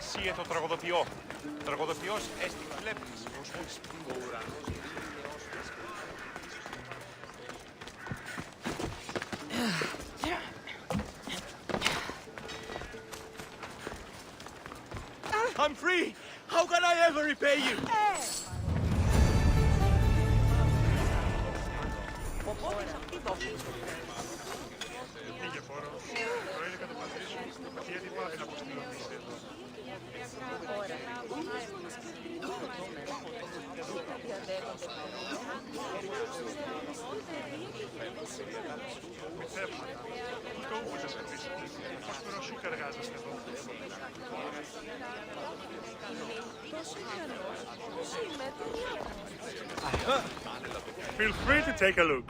Σίε το τραγωδοποιώ. Τραγωδοποιός έστι βλέπεις. Ο ουρανός I'm free! How can I ever repay you? Είχε φόρο. Προήλε καταπατήσου και έτοιμα να αποστείλω εδώ. Φεύγω. Το ούβουζες επίσης. Πώς περοσούκα εργάζεστε εδώ. Feel free to take a look.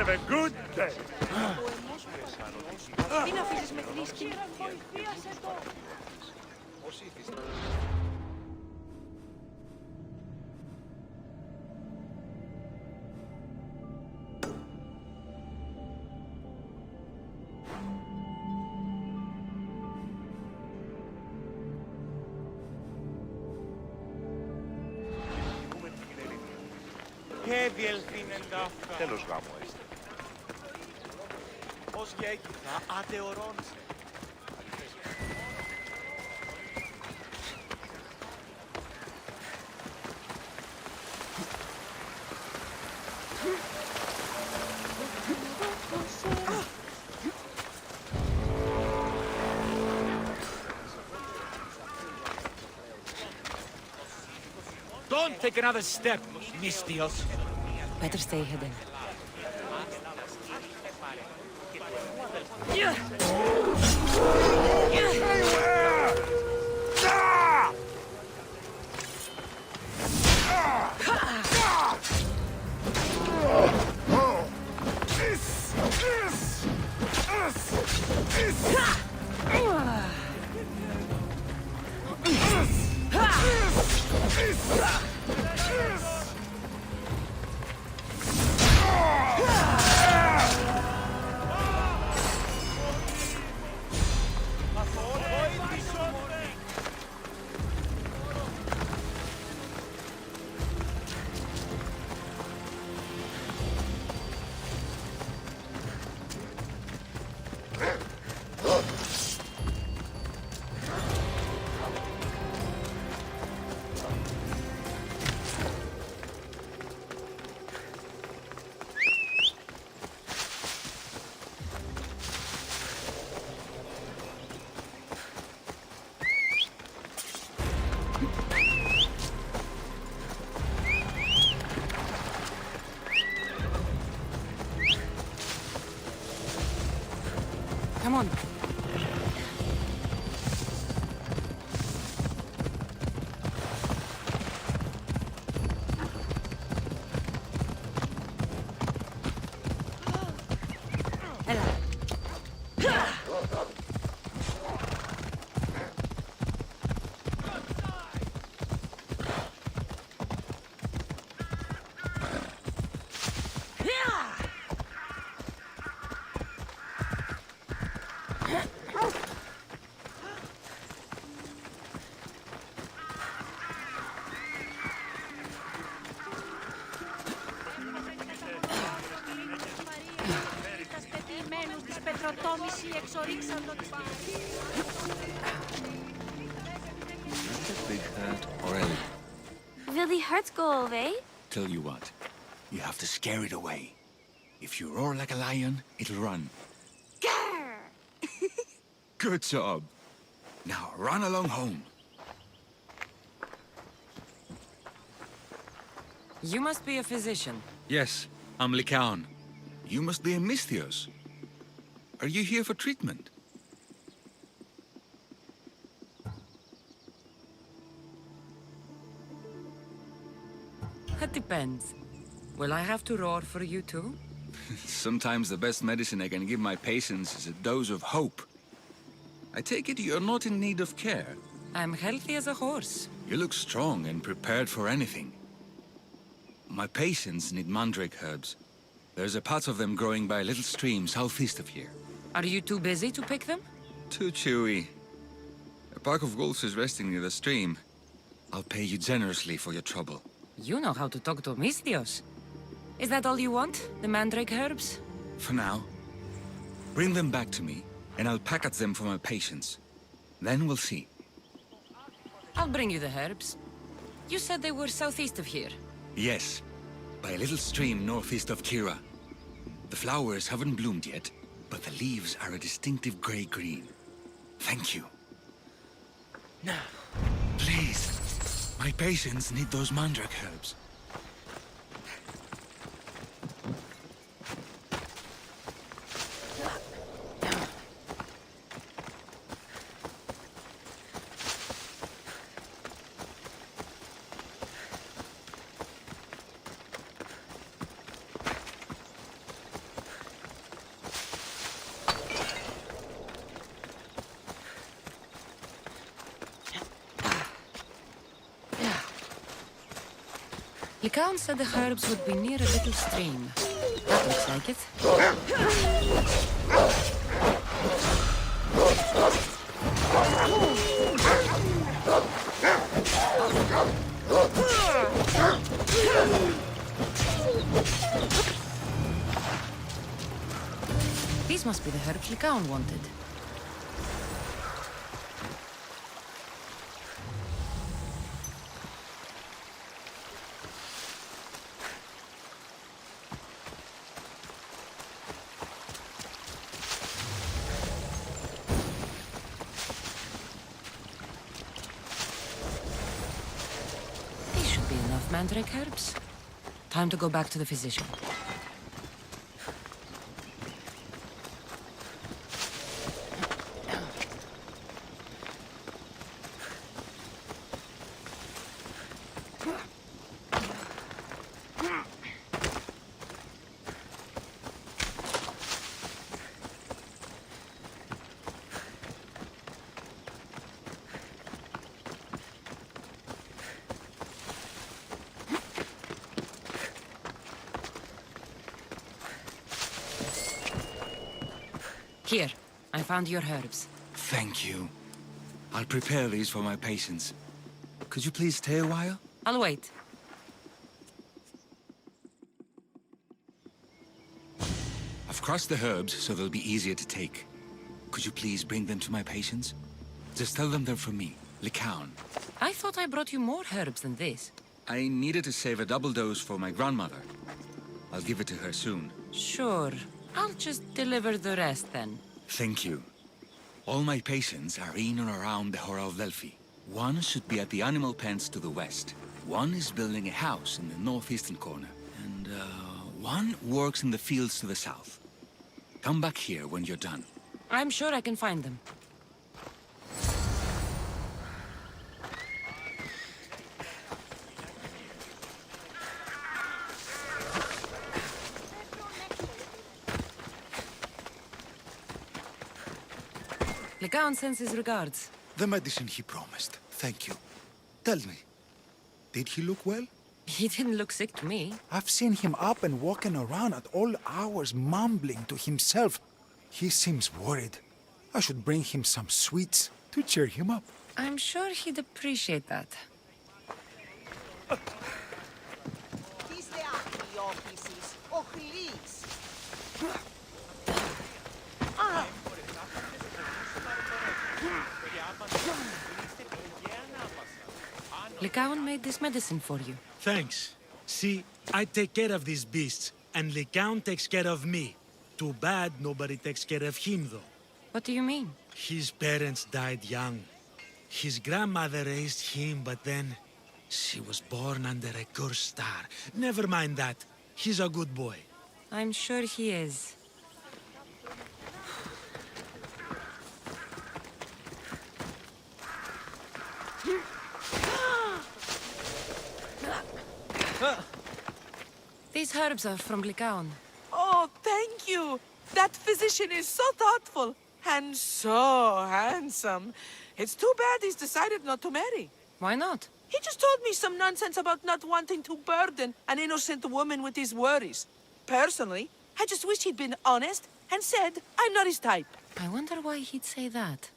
Have a good day. Μην αφήσεις με θλίσκη. Βοηθίασε το. Και διελθύνεντα αυτά. Τέλος γάμου έστε. Ως γέγηθα ατεωρώνησε. Don't take another step, Mystios. Better stay hidden. Not a big hurt or a... Will the hurt go away? Tell you what, you have to scare it away. If you roar like a lion, it'll run. Grr! Good job. Now run along home. You must be a physician. Yes, I'm Lycaon. You must be a Misthios. Are you here for treatment? That depends. Will I have to roar for you too? Sometimes the best medicine I can give my patients is a dose of hope. I take it you're not in need of care. I'm healthy as a horse. You look strong and prepared for anything. My patients need mandrake herbs. There's a patch of them growing by a little stream southeast of here. Are you too busy to pick them? Too chewy. A pack of wolves is resting near the stream. I'll pay you generously for your trouble. You know how to talk to Misthios. Is that all you want? The mandrake herbs? For now. Bring them back to me, and I'll package them for my patients. Then we'll see. I'll bring you the herbs. You said they were southeast of here. Yes, by a little stream northeast of Kira. The flowers haven't bloomed yet, but the leaves are a distinctive gray-green. Thank you. Now. Please. My patients need those mandrake herbs. Lycaon said the herbs would be near a little stream. That looks like it. These must be the herbs Lycaon wanted. Mandrake herbs. Time to go back to the physician. Here, I found your herbs. Thank you. I'll prepare these for my patients. Could you please stay a while? I'll wait. I've crushed the herbs so they'll be easier to take. Could you please bring them to my patients? Just tell them they're for me, Lycaon. I thought I brought you more herbs than this. I needed to save a double dose for my grandmother. I'll give it to her soon. Sure. I'll just deliver the rest then. Thank you. All my patients are in and around the Hora of Delphi. One should be at the animal pens to the west. One is building a house in the northeastern corner. And, one works in the fields to the south. Come back here when you're done. I'm sure I can find them. Lycaon sends his regards. The medicine he promised. Thank you. Tell me, did he look well? He didn't look sick to me. I've seen him up and walking around at all hours, mumbling to himself. He seems worried. I should bring him some sweets to cheer him up. I'm sure he'd appreciate that. Lycaon made this medicine for you. Thanks. See, I take care of these beasts, and Lycaon takes care of me. Too bad nobody takes care of him, though. What do you mean? His parents died young. His grandmother raised him, but then she was born under a cursed star. Never mind that. He's a good boy. I'm sure he is. These herbs are from Lycaon. Oh, thank you. That physician is so thoughtful and so handsome. It's too bad he's decided not to marry. Why not? He just told me some nonsense about not wanting to burden an innocent woman with his worries. Personally, I just wish he'd been honest and said I'm not his type. I wonder why he'd say that.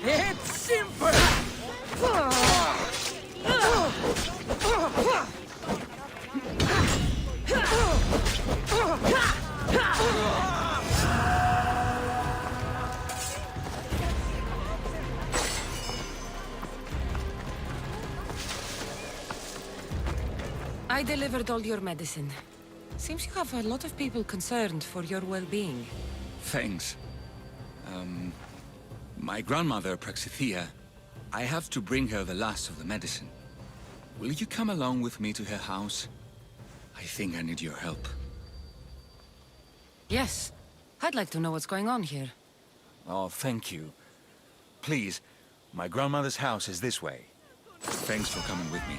It's simple. I delivered all your medicine. Seems you have a lot of people concerned for your well-being. Thanks. My grandmother, Praxithea, I have to bring her the last of the medicine. Will you come along with me to her house? I think I need your help. Yes. I'd like to know what's going on here. Oh, thank you. Please, my grandmother's house is this way. Thanks for coming with me.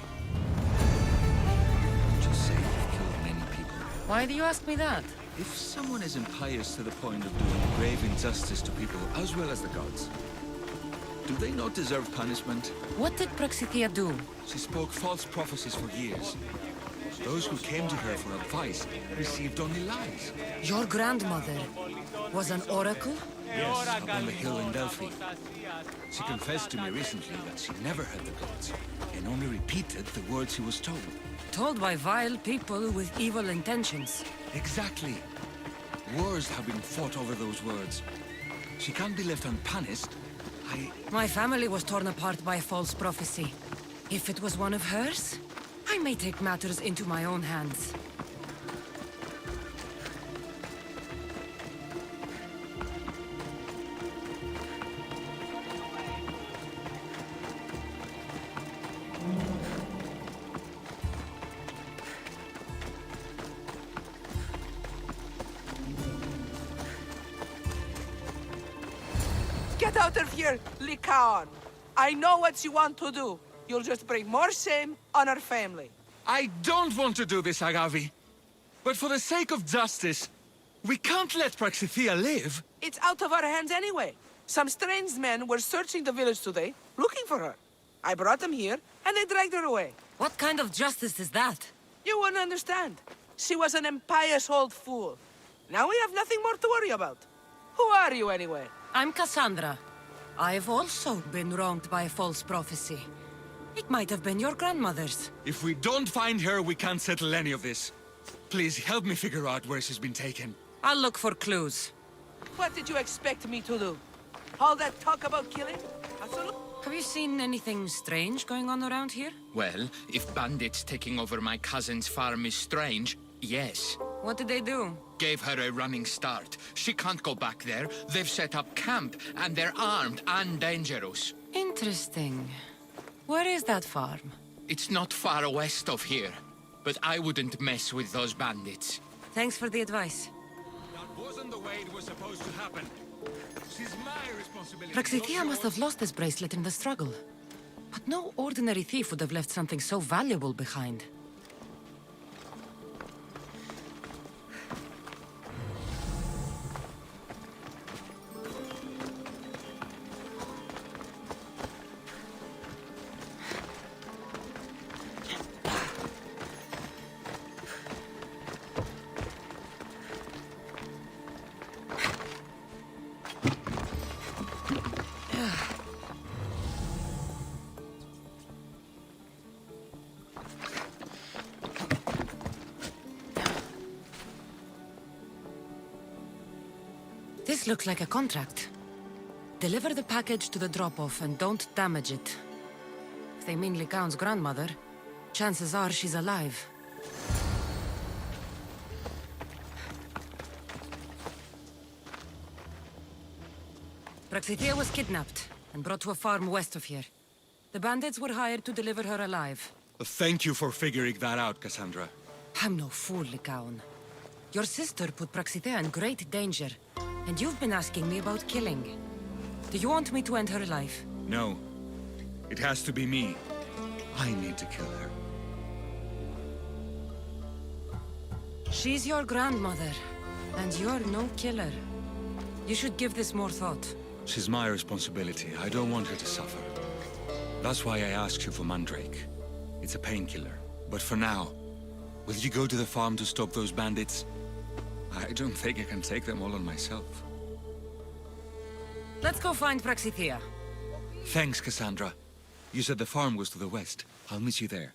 Just say you've killed many people. Why do you ask me that? If someone is impious to the point of doing grave injustice to people as well as the gods, do they not deserve punishment? What did Praxithea do? She spoke false prophecies for years. Those who came to her for advice received only lies. Your grandmother was an oracle? Yes, up on the hill in Delphi. She confessed to me recently that she never heard the gods, and only repeated the words she was told. Told by vile people with evil intentions. Exactly. Wars have been fought over those words. She can't be left unpunished. My family was torn apart by a false prophecy. If it was one of hers, I may take matters into my own hands. Get out of here, Lycaon. I know what you want to do. You'll just bring more shame on our family. I don't want to do this, Agavi. But for the sake of justice, we can't let Praxithea live. It's out of our hands anyway. Some strange men were searching the village today, looking for her. I brought them here, and they dragged her away. What kind of justice is that? You wouldn't understand. She was an impious old fool. Now we have nothing more to worry about. Who are you, anyway? I'm Cassandra. I've also been wronged by a false prophecy. It might have been your grandmother's. If we don't find her, we can't settle any of this. Please help me figure out where she's been taken. I'll look for clues. What did you expect me to do? All that talk about killing? Absolutely. Have you seen anything strange going on around here? Well, if bandits taking over my cousin's farm is strange, yes. What did they do? Gave her a running start. She can't go back there. They've set up camp, and they're armed and dangerous. Interesting. Where is that farm? It's not far west of here, but I wouldn't mess with those bandits. Thanks for the advice. That wasn't the way it was supposed to happen. She's my responsibility. Praxithea must have lost this bracelet in the struggle. But no ordinary thief would have left something so valuable behind. This looks like a contract. Deliver the package to the drop-off and don't damage it. If they mean Lycaon's grandmother, chances are she's alive. Praxithea was kidnapped and brought to a farm west of here. The bandits were hired to deliver her alive. Thank you for figuring that out, Cassandra. I'm no fool, Lycaon. Your sister put Praxithea in great danger, and you've been asking me about killing. Do you want me to end her life? No. It has to be me. I need to kill her. She's your grandmother, and you're no killer. You should give this more thought. She's my responsibility. I don't want her to suffer. That's why I asked you for Mandrake. It's a painkiller. But for now, will you go to the farm to stop those bandits? I don't think I can take them all on myself. Let's go find Praxithea. Thanks, Cassandra. You said the farm was to the west. I'll meet you there.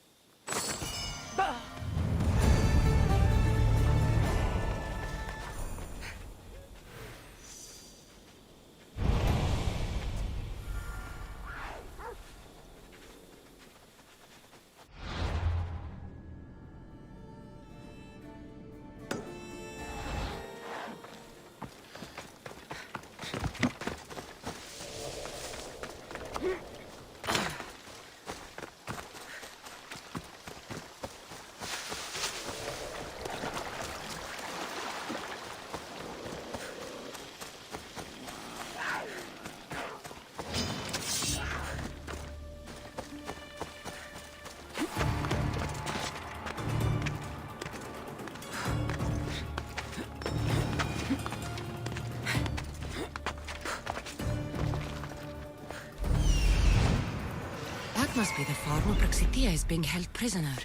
That must be the farm where Praxithea is being held prisoner.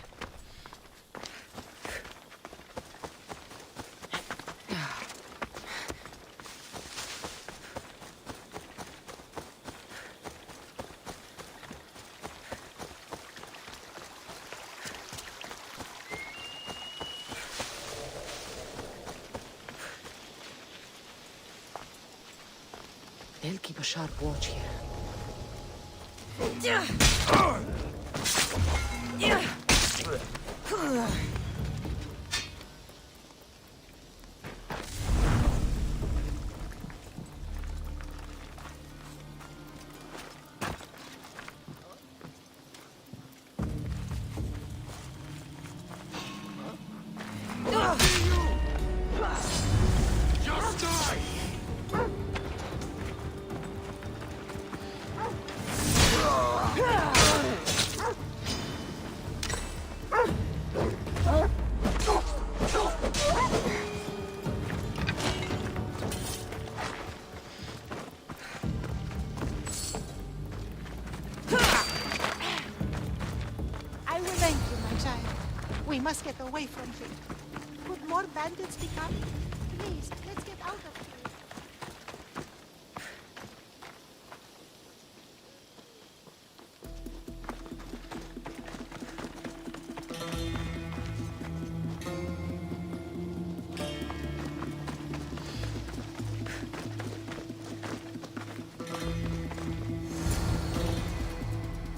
They'll keep a sharp watch here. Thank you, my child. We must get away from here. Could more bandits be coming? Please, let's get out of here.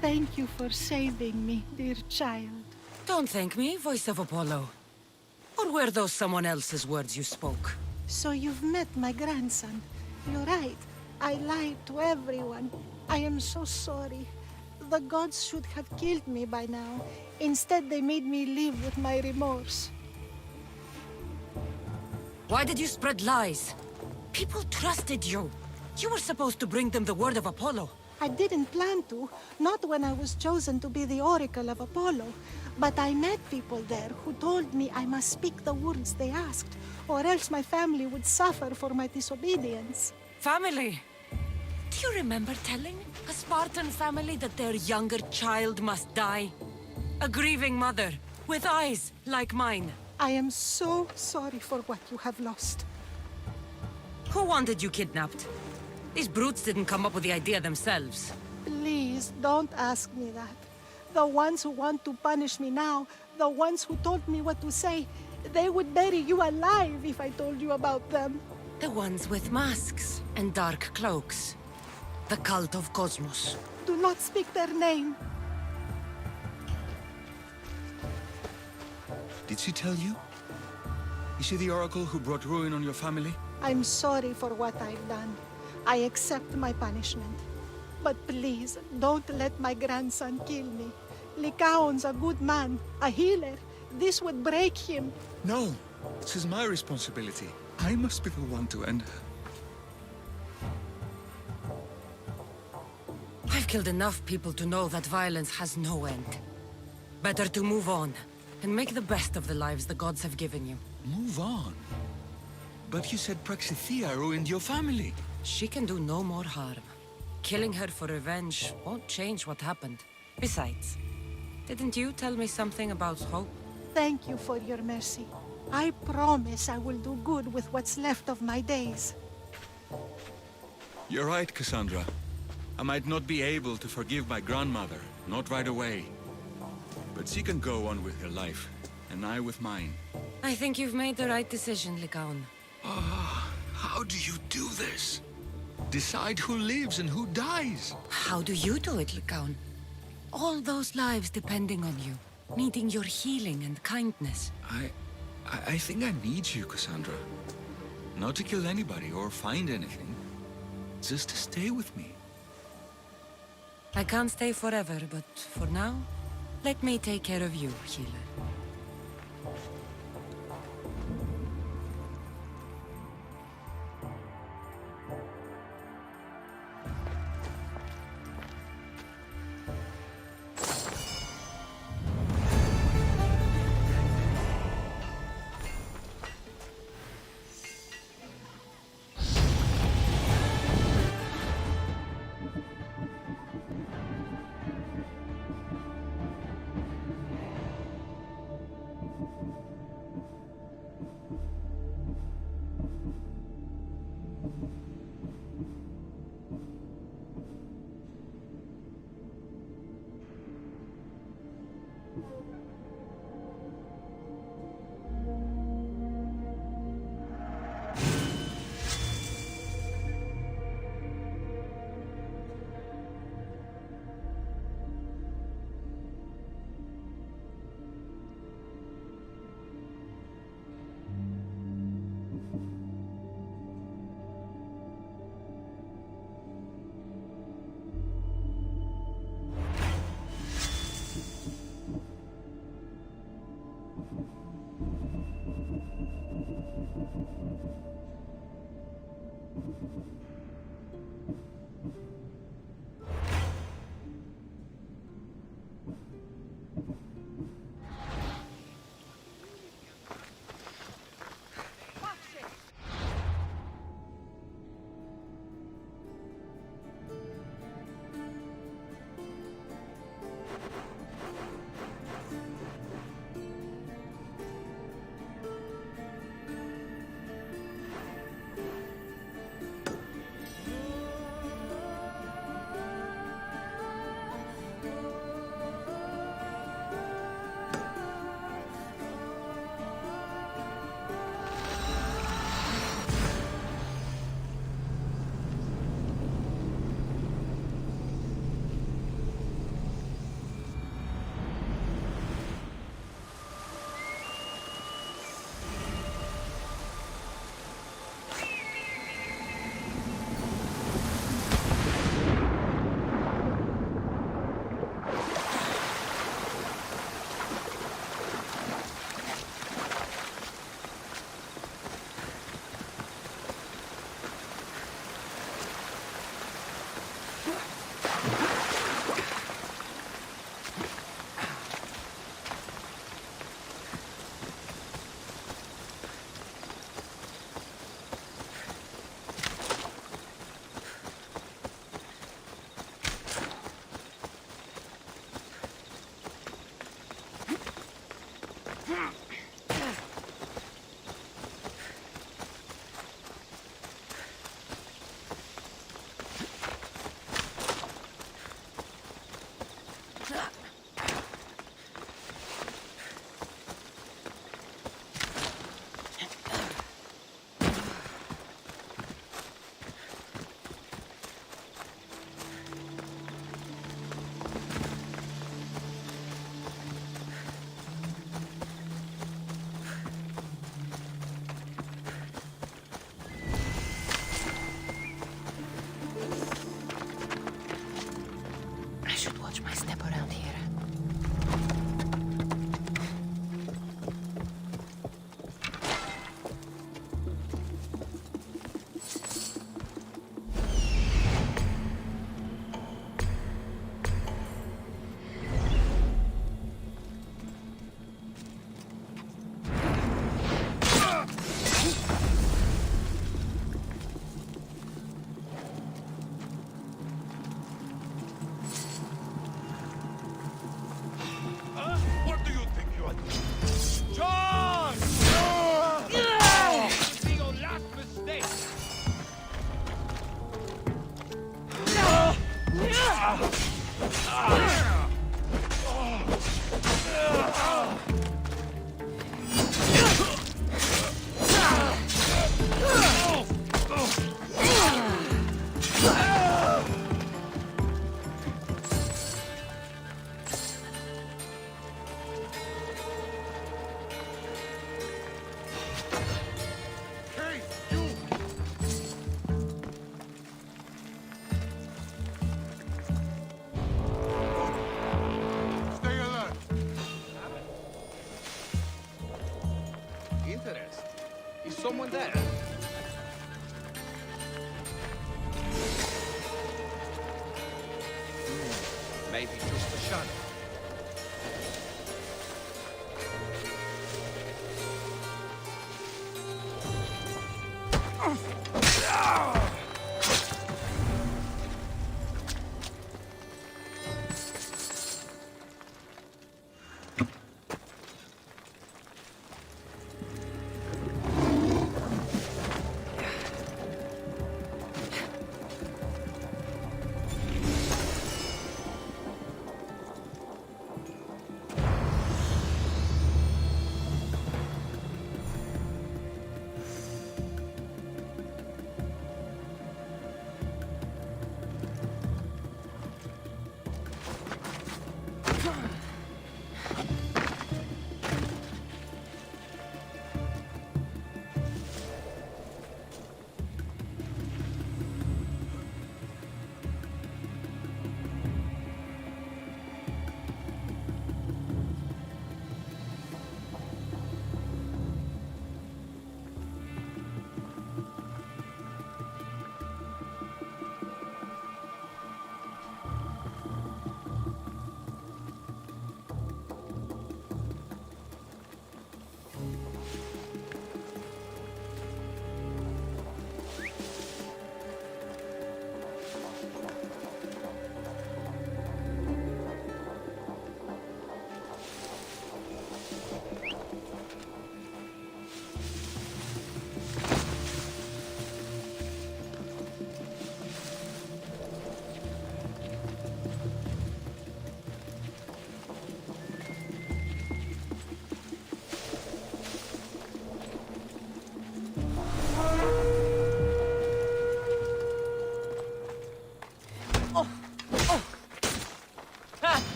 Thank you for saving me, dear child. Don't thank me, voice of Apollo. Or were those someone else's words you spoke? So you've met my grandson. You're right. I lied to everyone. I am so sorry. The gods should have killed me by now. Instead, they made me live with my remorse. Why did you spread lies? People trusted you. You were supposed to bring them the word of Apollo. I didn't plan to, not when I was chosen to be the oracle of Apollo. But I met people there who told me I must speak the words they asked, or else my family would suffer for my disobedience. Family? Do you remember telling a Spartan family that their younger child must die? A grieving mother, with eyes like mine. I am so sorry for what you have lost. Who wanted you kidnapped? These brutes didn't come up with the idea themselves. Please, don't ask me that. The ones who want to punish me now, the ones who told me what to say, they would bury you alive if I told you about them. The ones with masks and dark cloaks. The cult of Cosmos. Do not speak their name. Did she tell you? Is she the oracle who brought ruin on your family? I'm sorry for what I've done. I accept my punishment. But please, don't let my grandson kill me. Lycaon's a good man, a healer. This would break him. No, this is my responsibility. I must be the one to end her. I've killed enough people to know that violence has no end. Better to move on, and make the best of the lives the gods have given you. Move on? But you said Praxithea ruined your family. She can do no more harm. Killing her for revenge won't change what happened. Besides, didn't you tell me something about hope? Thank you for your mercy. I promise I will do good with what's left of my days. You're right, Cassandra. I might not be able to forgive my grandmother, not right away. But she can go on with her life, and I with mine. I think you've made the right decision, Lycaon. How do you do this? Decide who lives and who dies? How do you do it, Lycaon? All those lives depending on you, needing your healing and kindness. I think I need you, Cassandra. Not to kill anybody or find anything. Just to stay with me. I can't stay forever, but for now, let me take care of you, healer. interest. Is someone there? Maybe just a shadow.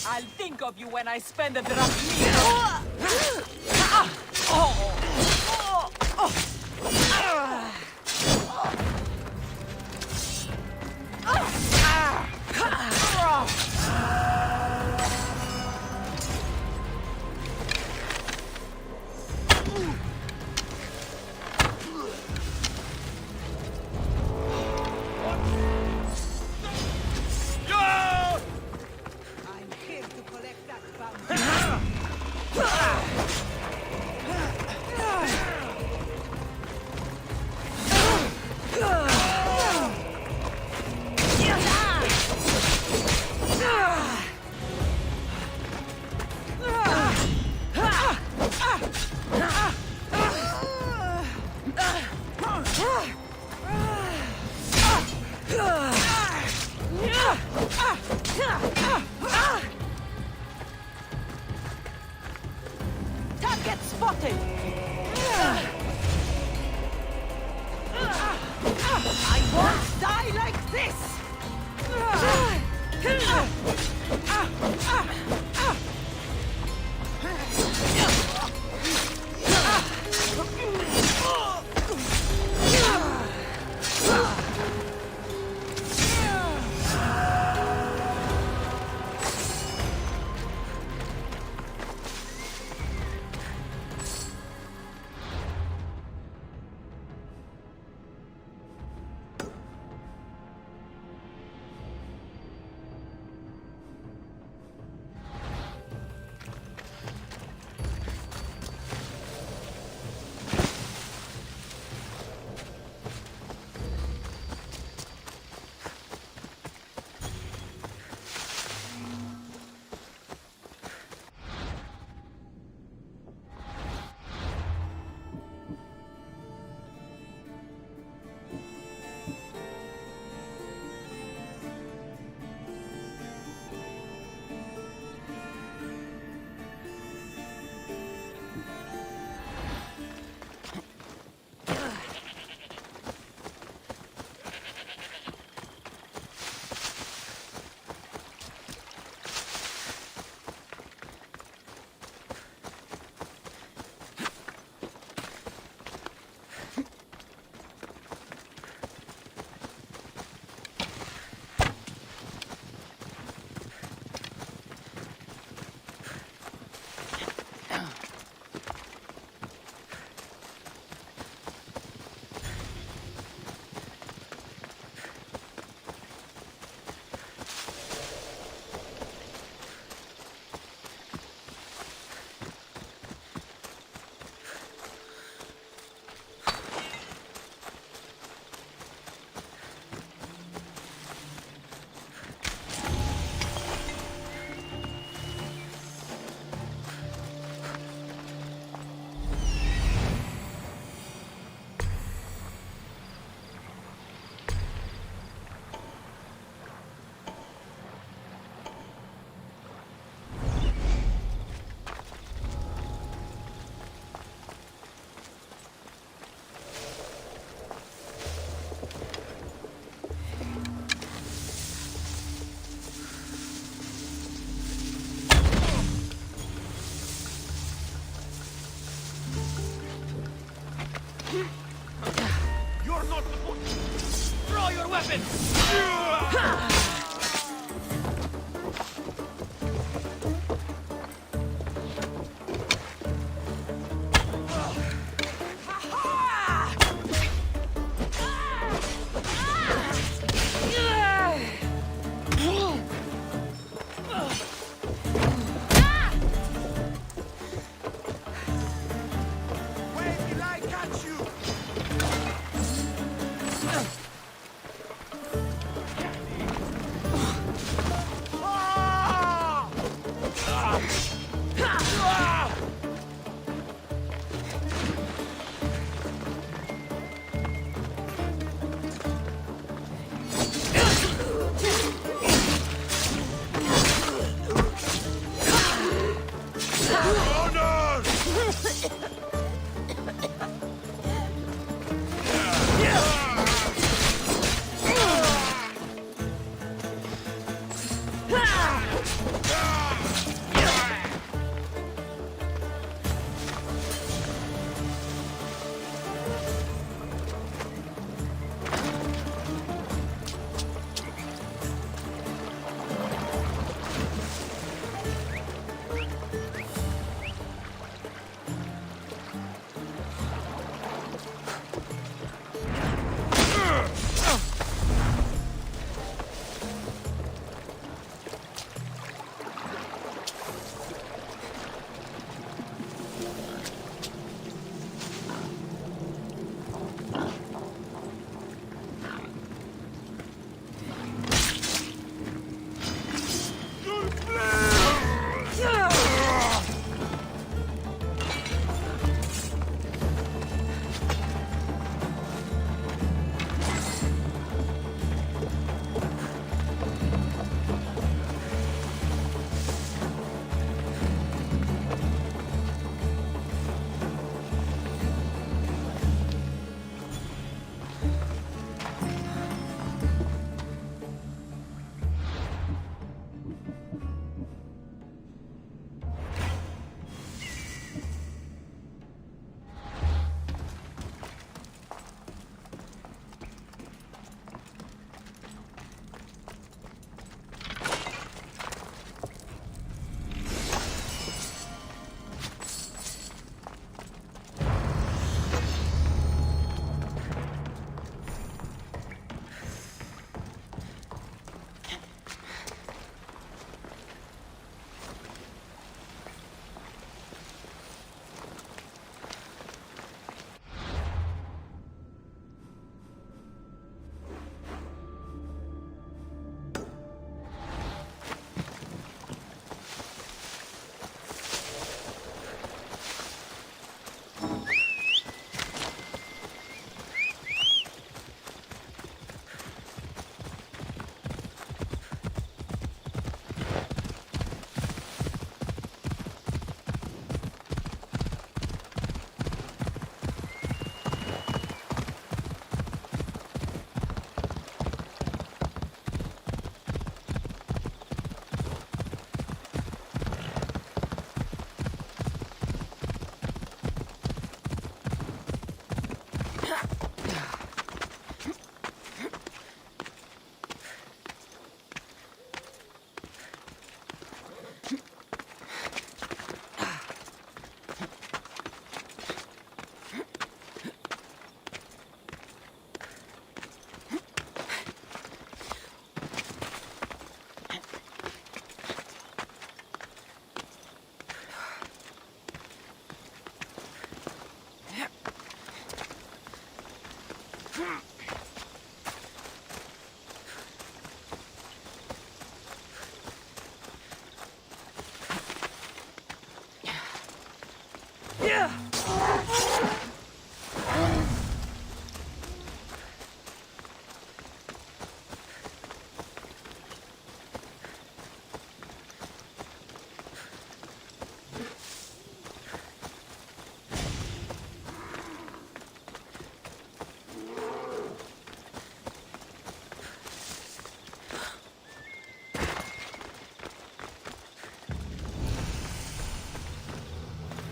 I'll think of you when I spend a drachma. Target spotted! I won't die like this! You're not supposed to... Throw your weapon! Wait till I catch you!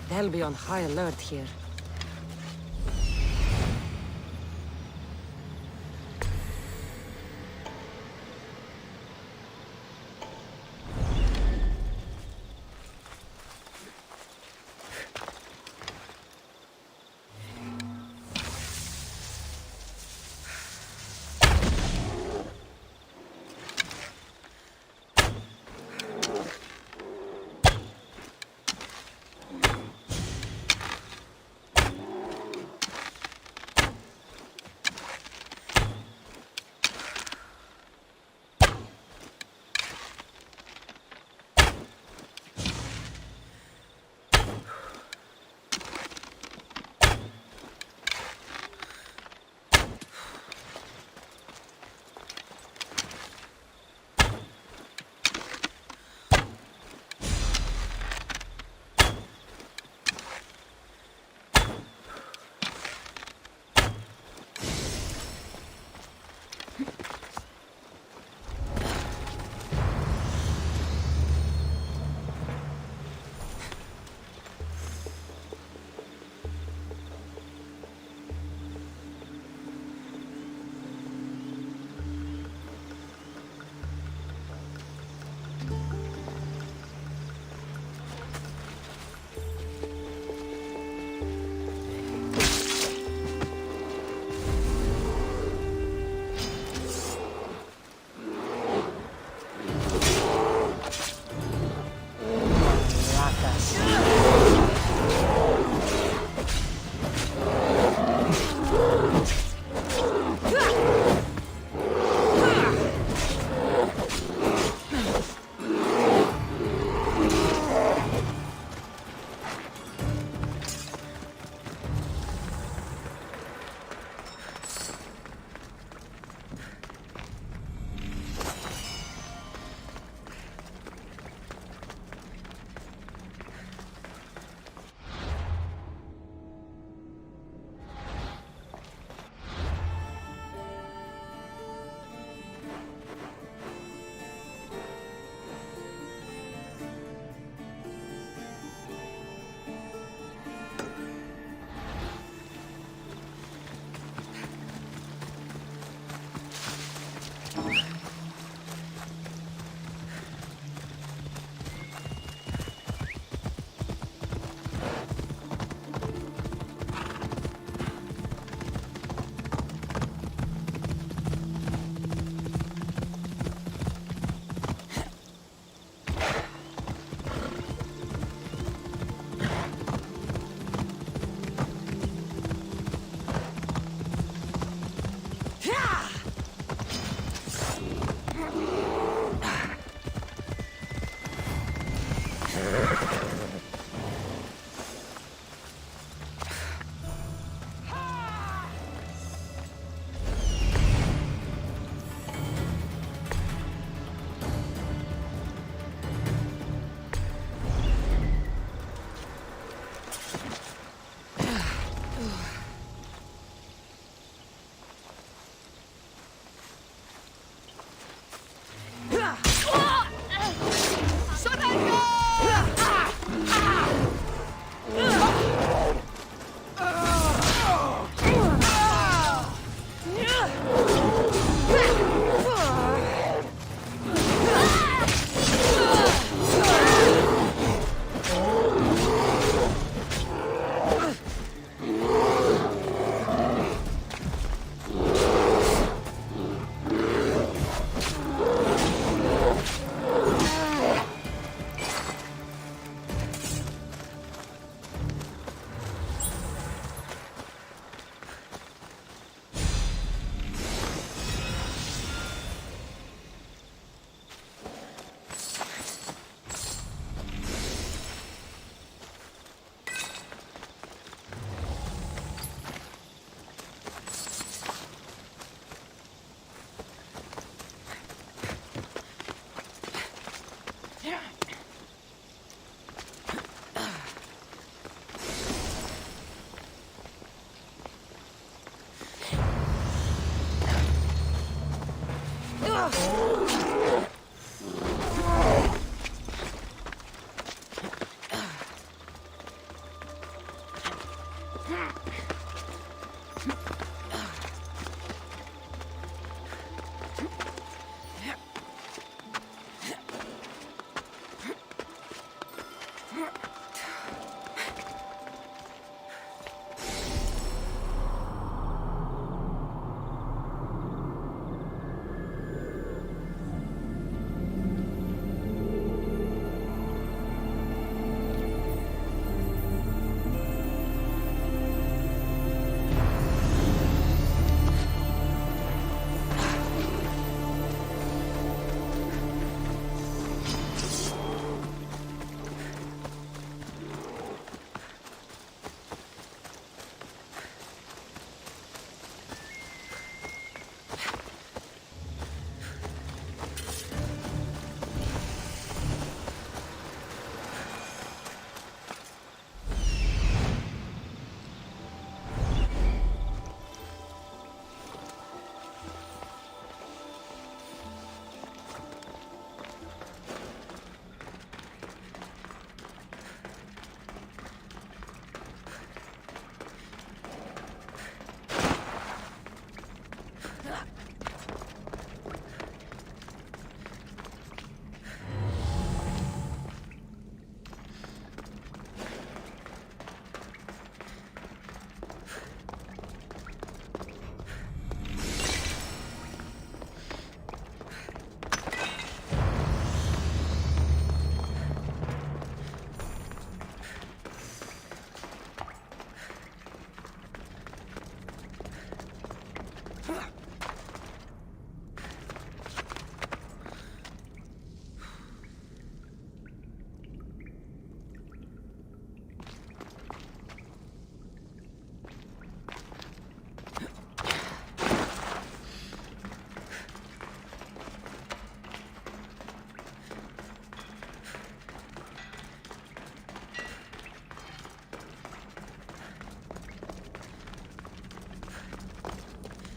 They'll be on high alert here.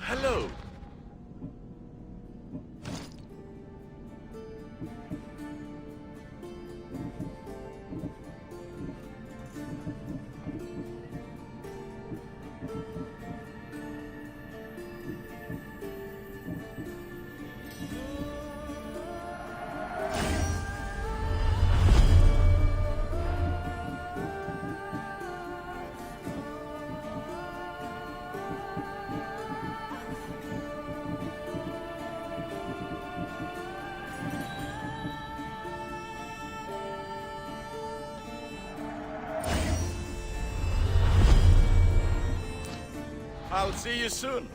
Hello. I'll see you soon.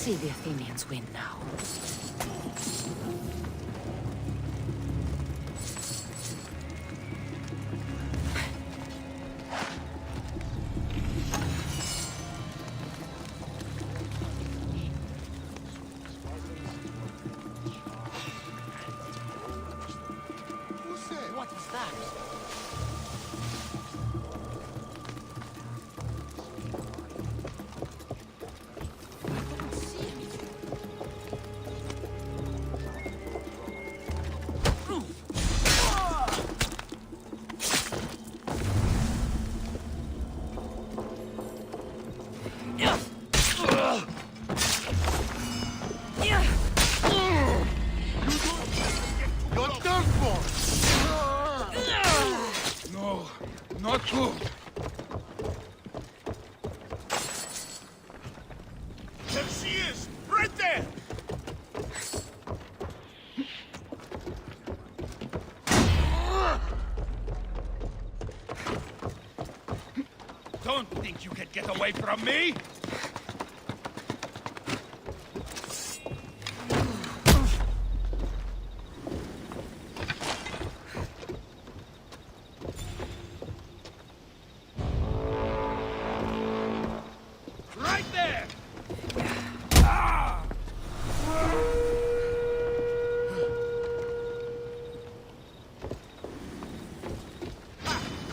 See the Athenians win now. What is that? Not good. There she is! Right there! Don't think you can get away from me! Right there!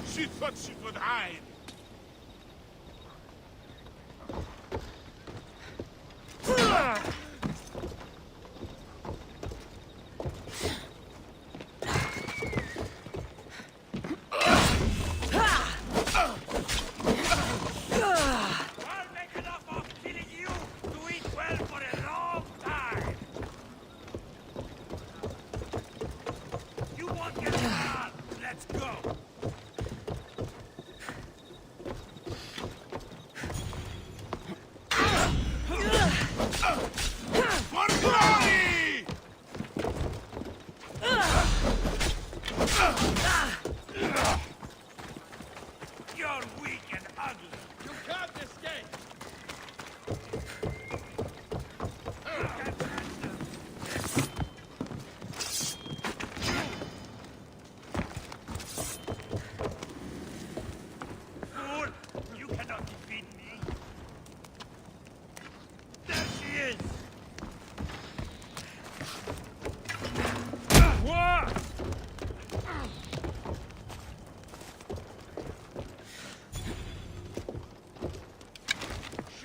She thought she could hide. I'll make enough of killing you to eat well for a long time! You won't get out! Let's go!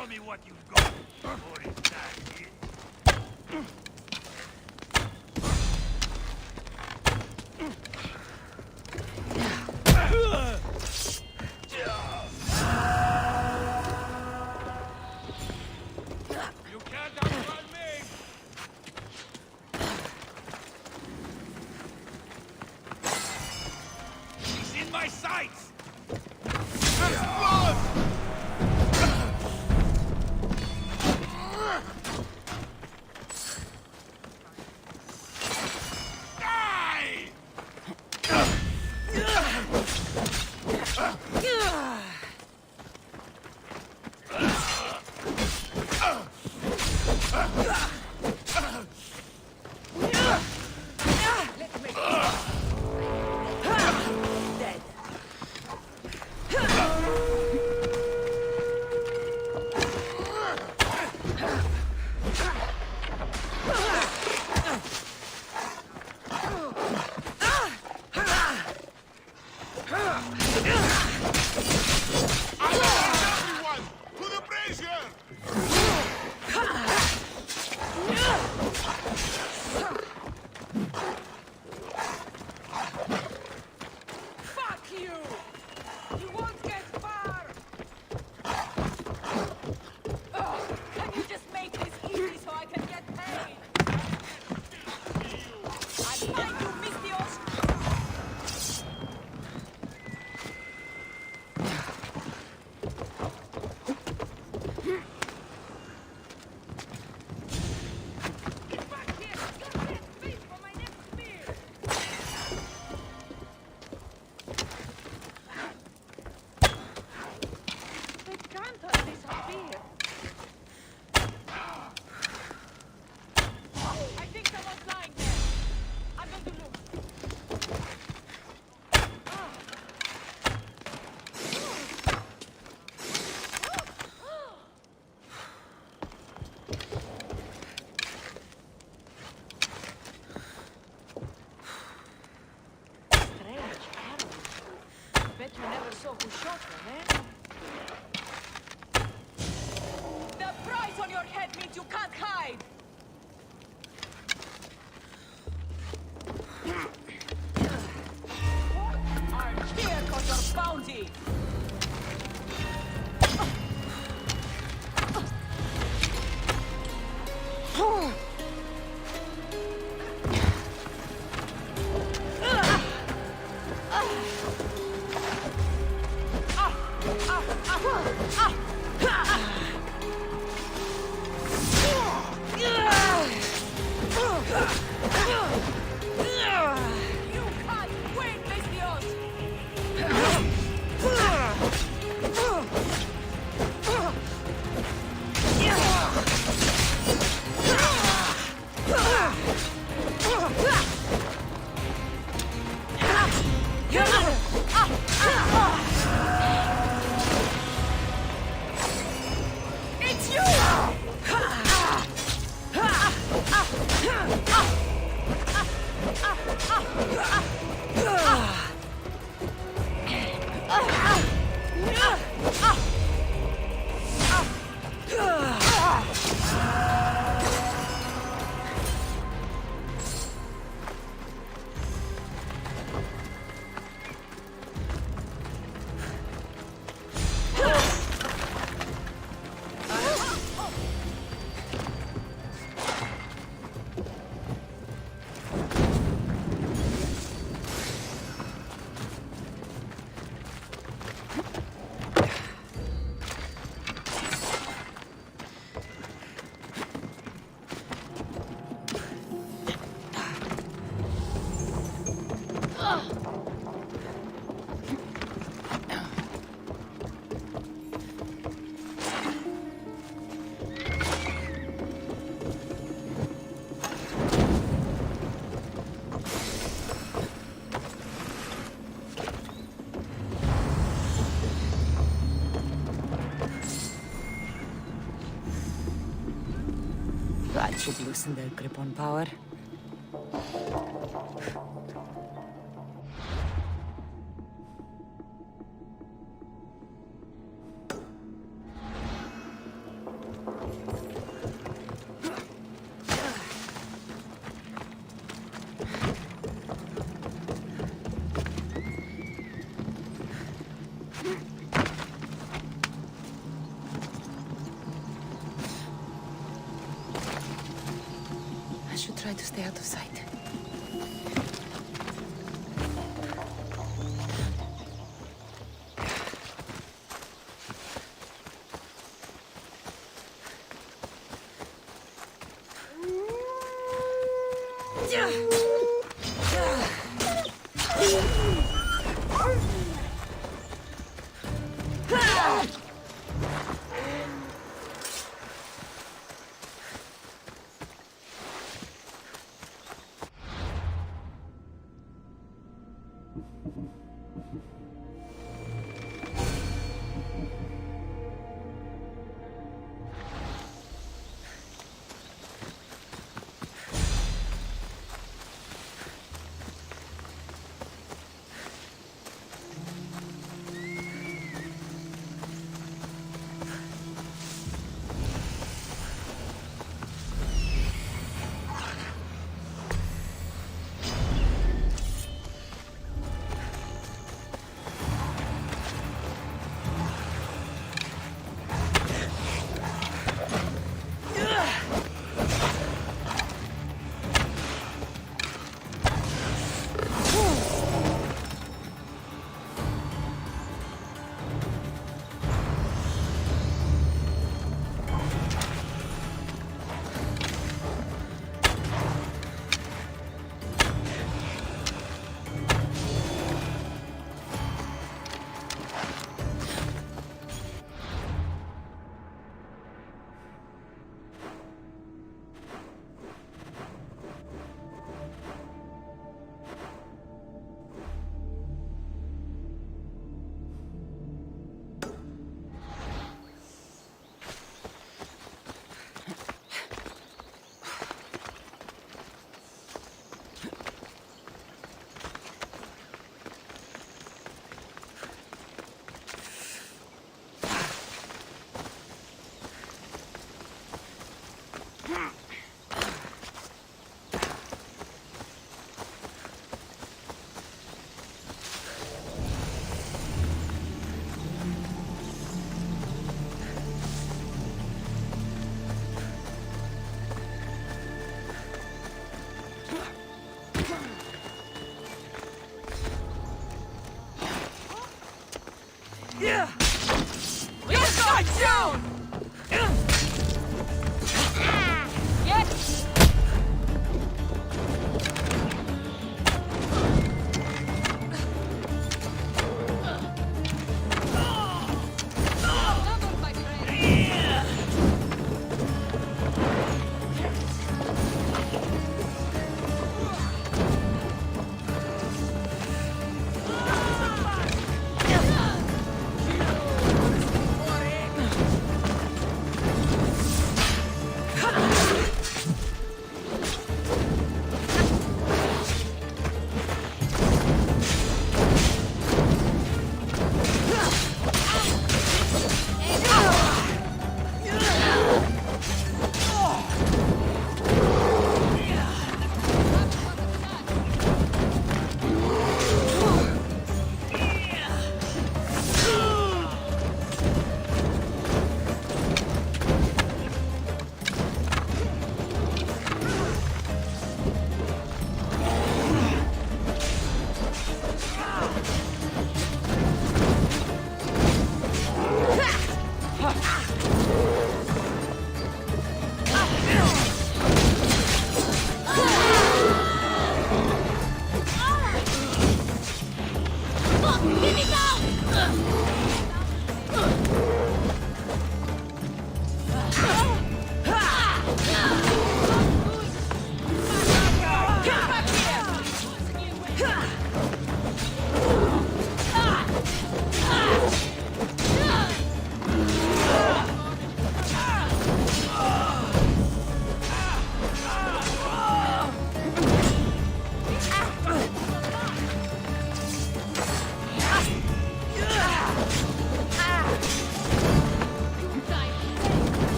Show me what you've got. Or is that it? You can't outrun me! He's in my sights! The price on your head means you can't hide! I'm here for your bounty! You can't win, Bestios! It's you! That should loosen their grip on power. should try to stay out of sight.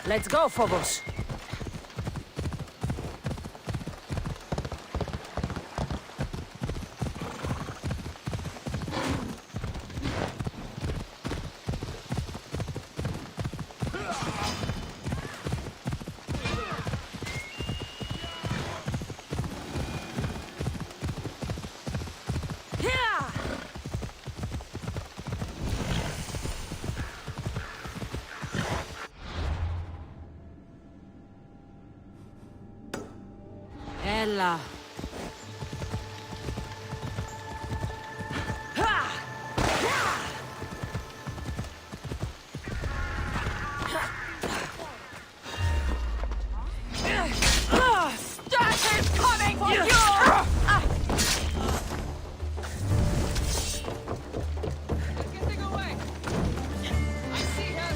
Let's go, Phobos. Ella. Starship coming for you! They're getting away. I see her.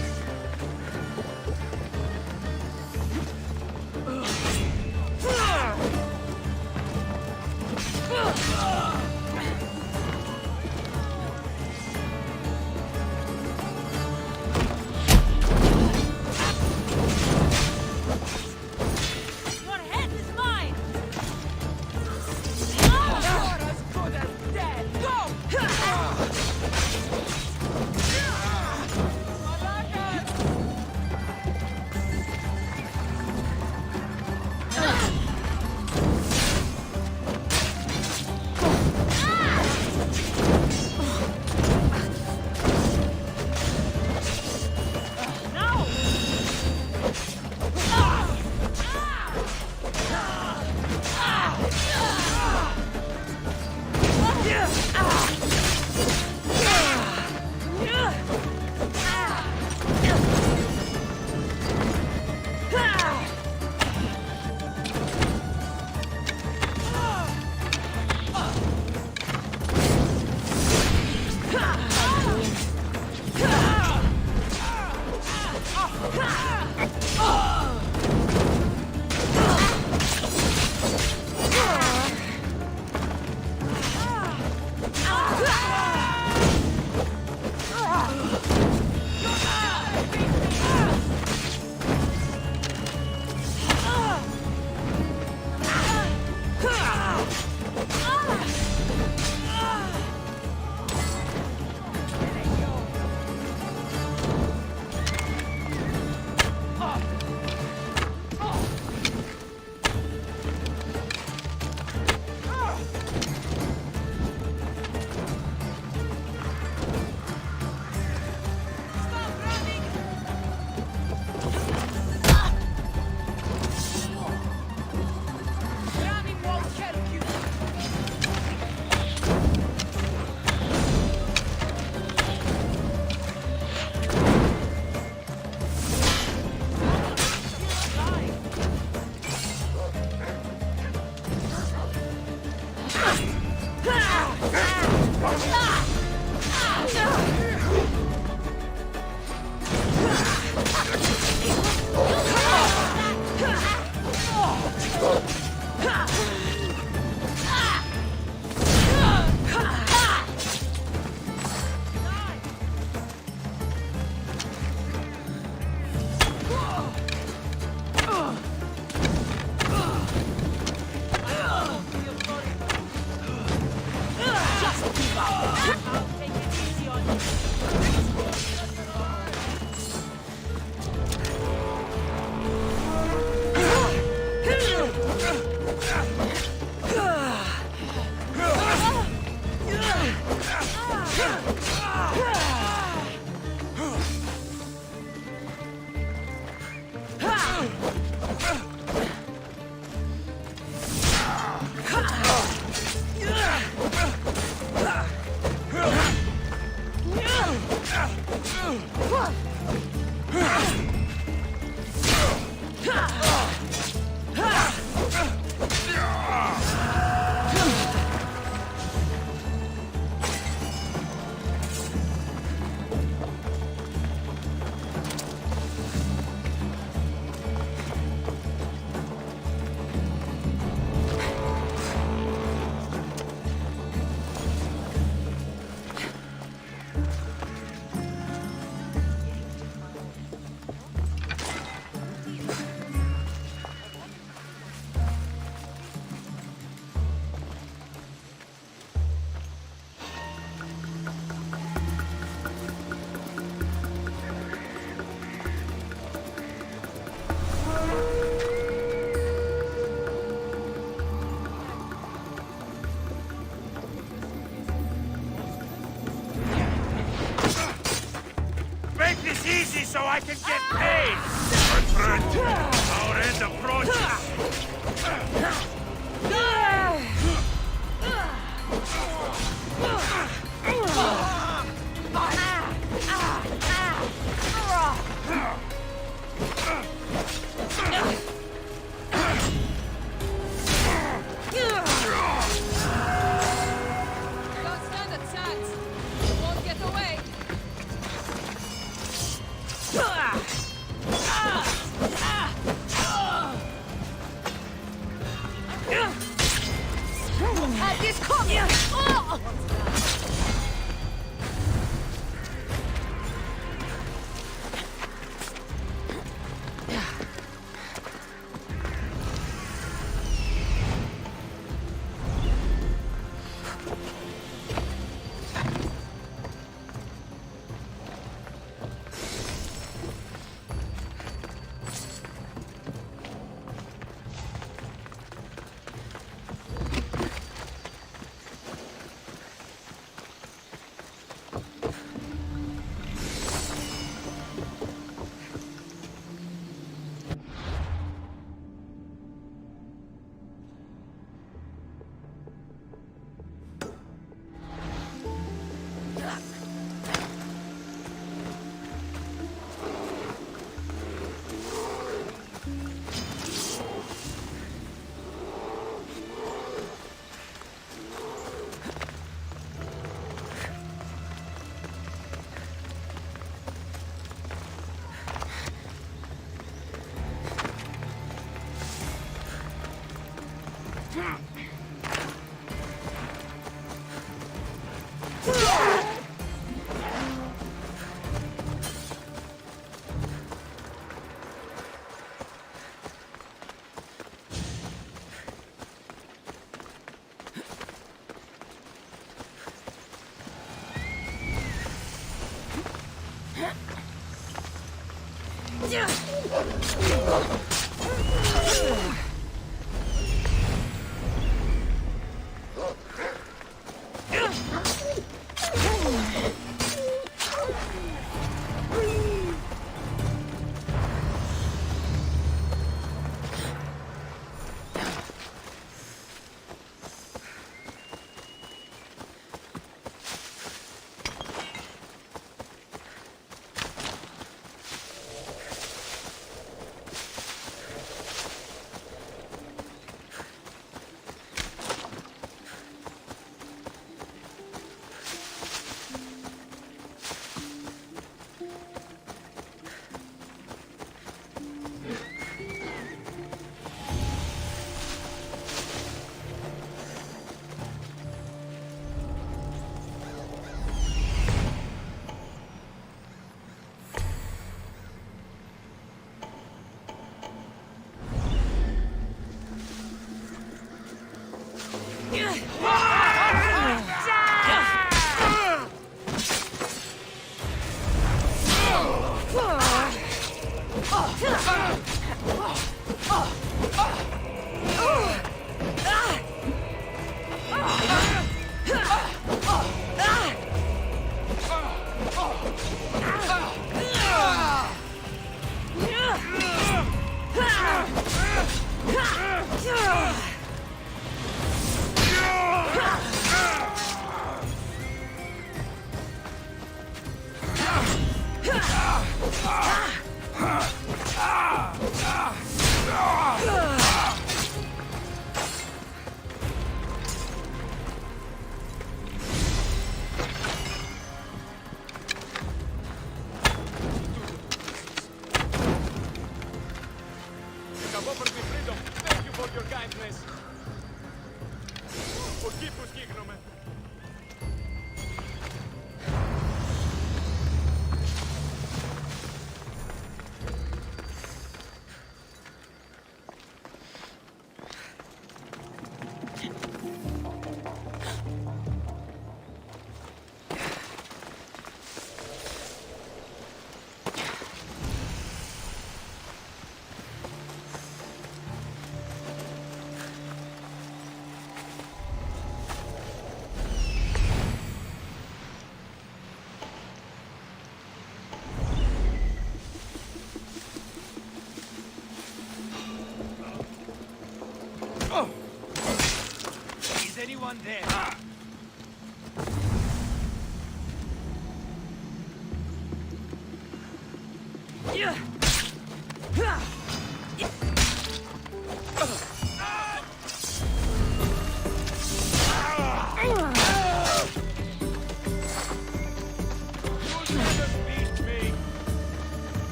Make this easy so I can get paid! My friend, our end approaches! Don't stand a chance. You won't get away. Had this coming! Oh! have offered me freedom. Thank you for your kindness. Forgive us, Ignomen. Is anyone there?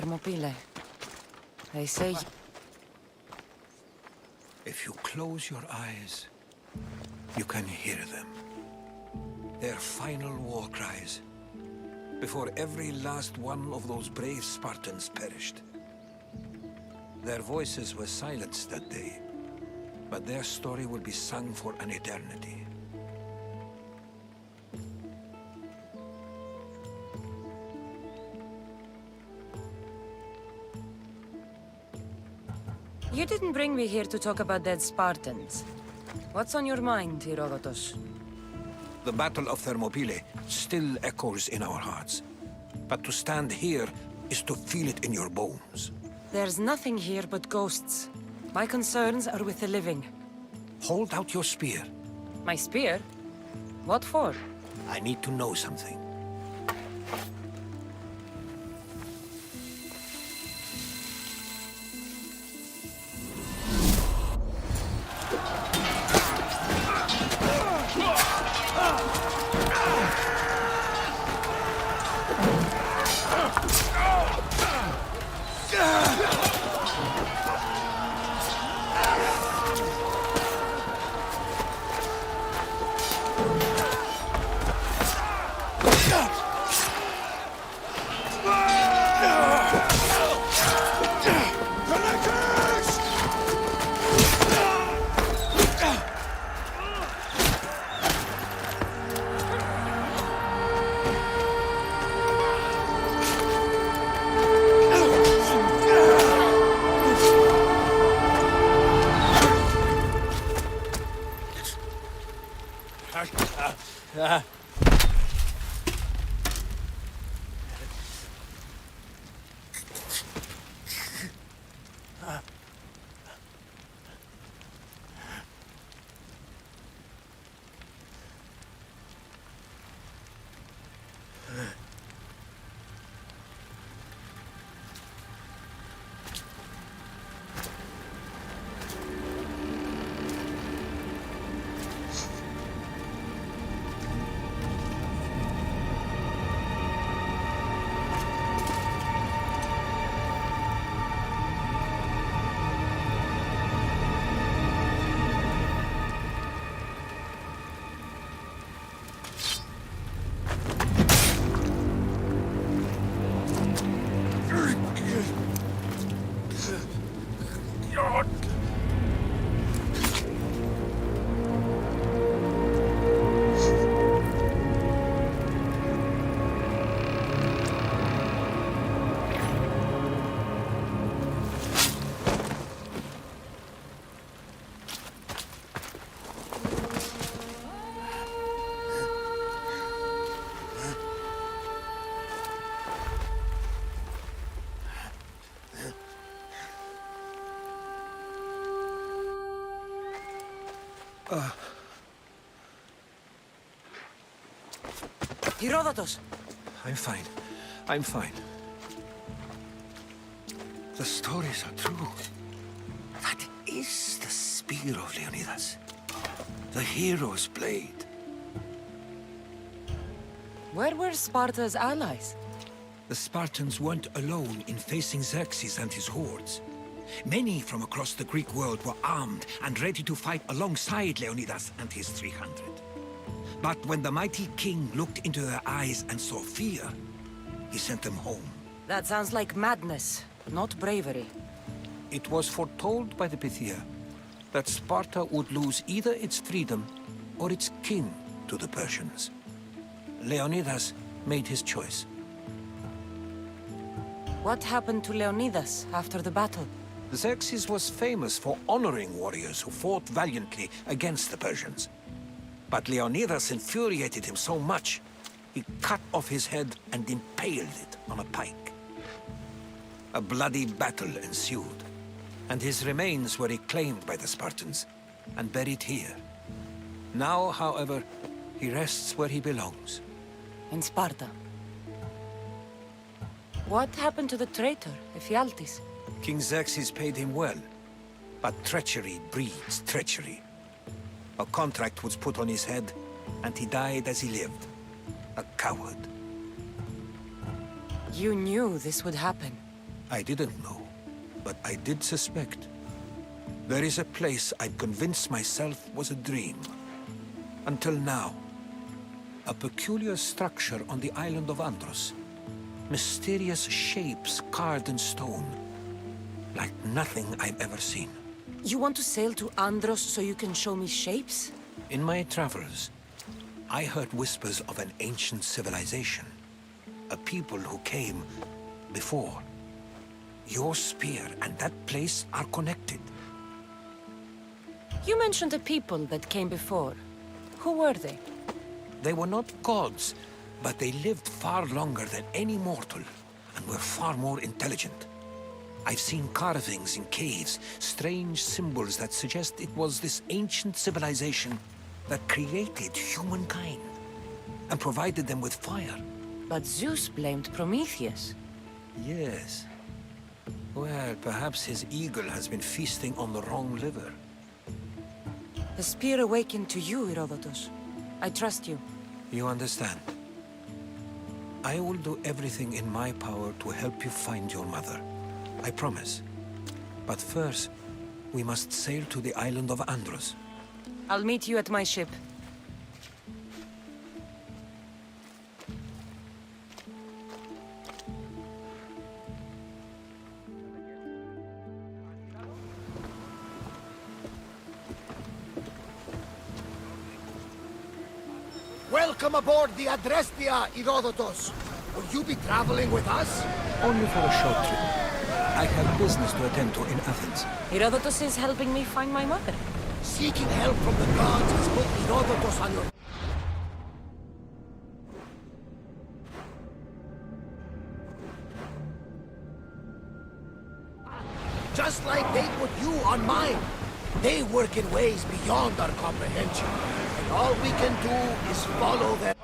Thermopyle. They say... If you close your eyes, you can hear them. Their final war cries. before every last one of those brave Spartans perished. Their voices were silenced that day, but their story will be sung for an eternity. You didn't bring me here to talk about dead Spartans. What's on your mind, Herodotus? The Battle of Thermopylae still echoes in our hearts. But to stand here is to feel it in your bones. There's nothing here but ghosts. My concerns are with the living. Hold out your spear. My spear? What for? I need to know something. Herodotus! I'm fine. I'm fine. The stories are true. That is the spear of Leonidas. The hero's blade. Where were Sparta's allies? The Spartans weren't alone in facing Xerxes and his hordes. Many from across the Greek world were armed and ready to fight alongside Leonidas and his 300. But when the mighty king looked into their eyes and saw fear, he sent them home. That sounds like madness, not bravery. It was foretold by the Pythia that Sparta would lose either its freedom or its king to the Persians. Leonidas made his choice. What happened to Leonidas after the battle? Xerxes was famous for honoring warriors who fought valiantly against the Persians. But Leonidas infuriated him so much, he cut off his head and impaled it on a pike. A bloody battle ensued, and his remains were reclaimed by the Spartans and buried here. Now, however, he rests where he belongs. In Sparta. What happened to the traitor, Ephialtes? King Xerxes paid him well, but treachery breeds treachery. A contract was put on his head, and he died as he lived. A coward. You knew this would happen. I didn't know, but I did suspect. There is a place I'd convinced myself was a dream. Until now. A peculiar structure on the island of Andros. Mysterious shapes carved in stone. Like nothing I've ever seen. You want to sail to Andros so you can show me shapes? In my travels, I heard whispers of an ancient civilization. A people who came before. Your spear and that place are connected. You mentioned a people that came before. Who were they? They were not gods, but they lived far longer than any mortal, and were far more intelligent. I've seen carvings in caves, strange symbols that suggest it was this ancient civilization that created humankind, and provided them with fire. But Zeus blamed Prometheus. Yes. Well, perhaps his eagle has been feasting on the wrong liver. The spear awakened to you, Herodotus. I trust you. You understand? I will do everything in my power to help you find your mother. I promise. But first, we must sail to the island of Andros. I'll meet you at my ship. Welcome aboard the Adrestia, Herodotus. Will you be traveling with us? Only for a short trip. I have business to attend to in Athens. Herodotus is helping me find my mother. Seeking help from the gods has put Herodotus on your... Just like they put you on mine. They work in ways beyond our comprehension. And all we can do is follow them.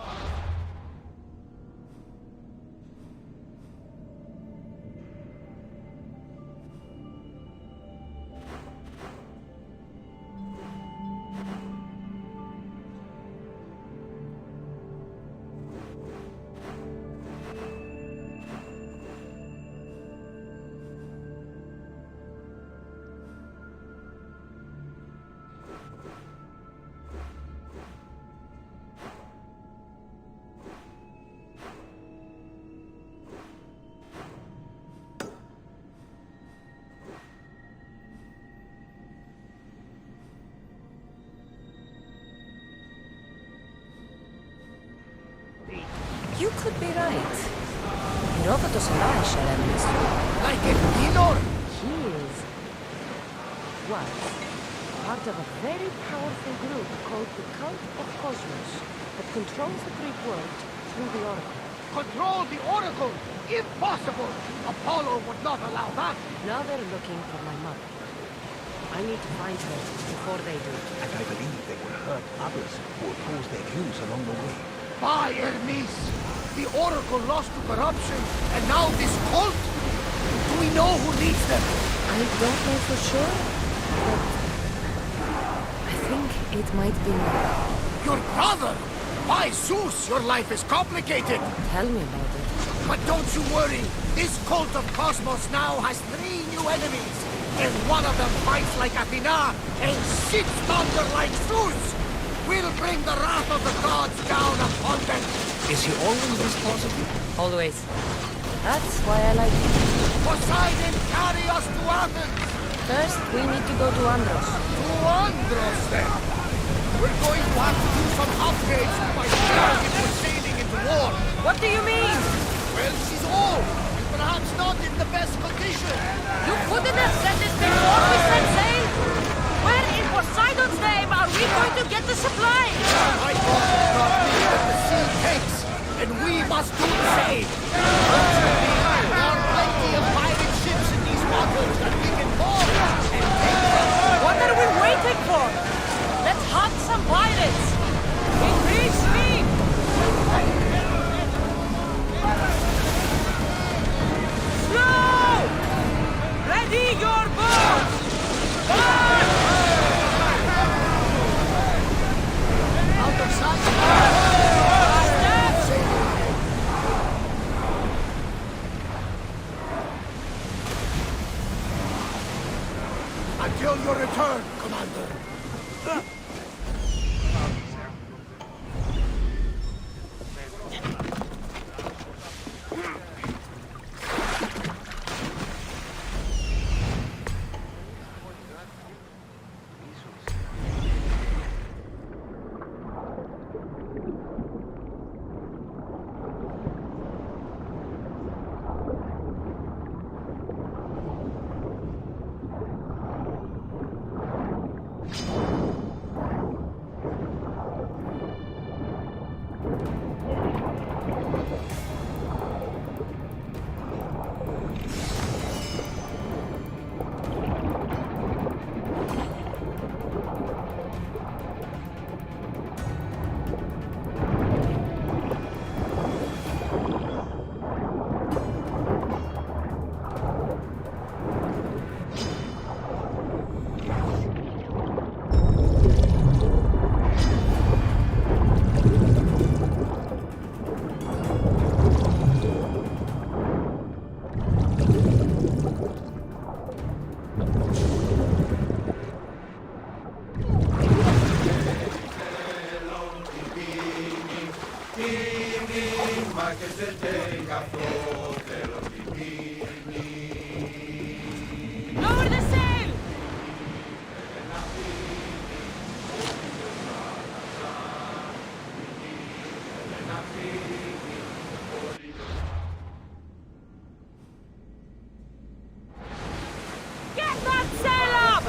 You could be right. Herodotus and I share enemies too. Like a Minor? He was part of a very powerful group called the Cult of Cosmos that controls the Greek world through the Oracle. Control the Oracle? Impossible! Apollo would not allow that. Now they're looking for my mother. I need to find her before they do. And I believe they will hurt others who oppose their views along the way. By Hermes! The Oracle lost to corruption, and now this cult? Do we know who leads them? I don't know for sure, but I think it might be me. Your brother? By Zeus, your life is complicated. Tell me about it. But don't you worry. This cult of Cosmos now has 3 new enemies. And one of them fights like Athena and shits thunder like Zeus. We'll bring the wrath of the gods down upon them. Is he always this positive? Always. That's why I like you. Poseidon, carry us to Athens. First, we need to go to Andros. To Andros, then. We're going to have to do some upgrades to my ship if we're sailing into war. What do you mean? Well, she's old, and perhaps not in the best condition. You couldn't have said this before we set sail? Where in Poseidon's name are we going to get the supply? My thought is not me that the sea takes, and we must do the same. Fortunately, there are plenty of pirate ships in these waters that we can board and take them. What are we waiting for? Let's hunt some pirates! Increase speed! Slow! Ready your boats! Lower the sail! Get that sail up!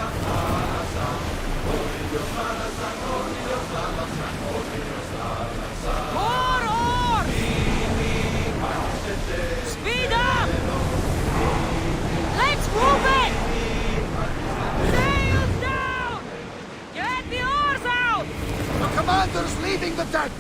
More oars! Speed up! Let's move it! Sails down! Get the oars out! The commander's leaving the deck!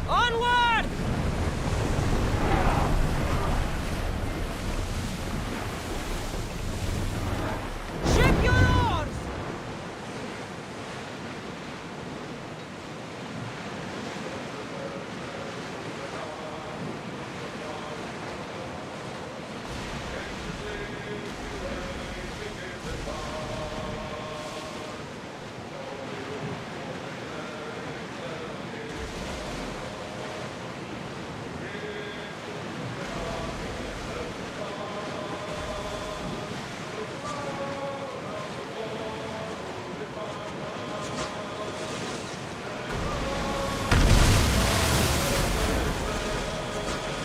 Onward! Ship your oars!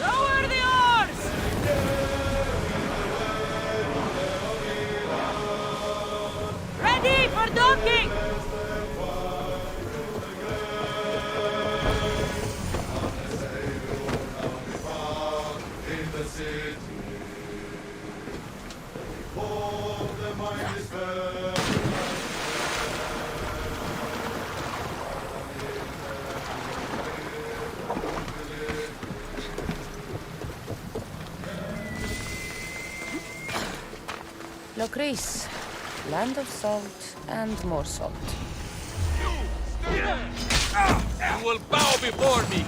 Lower the oars! Ready for docking! Locris, land of salt and more salt. You will bow before me!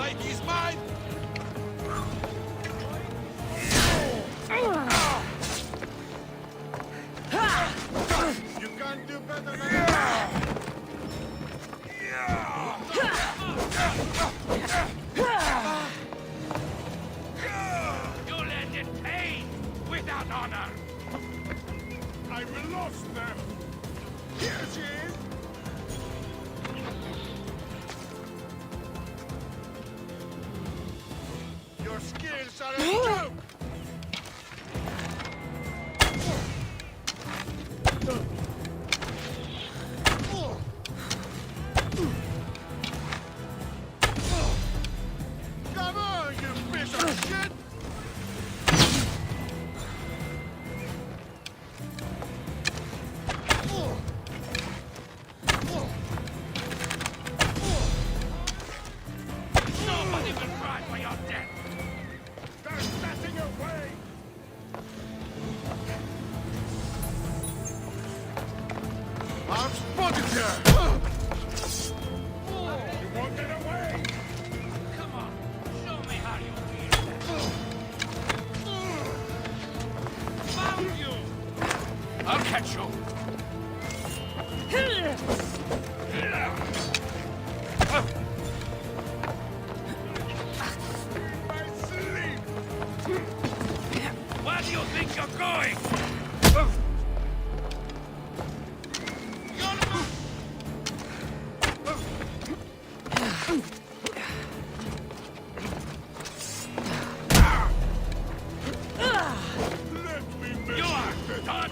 make his mind. You can't do better than that. You'll end in pain without honor. I've lost them. Here she is. Your skills are a joke. Come on, you piece of shit! Nobody will cry for your death. They're setting away! I've spotted her! You won't get away! Come on, show me how you feel. Found you! I'll catch you. Where do you think you're going? You are done!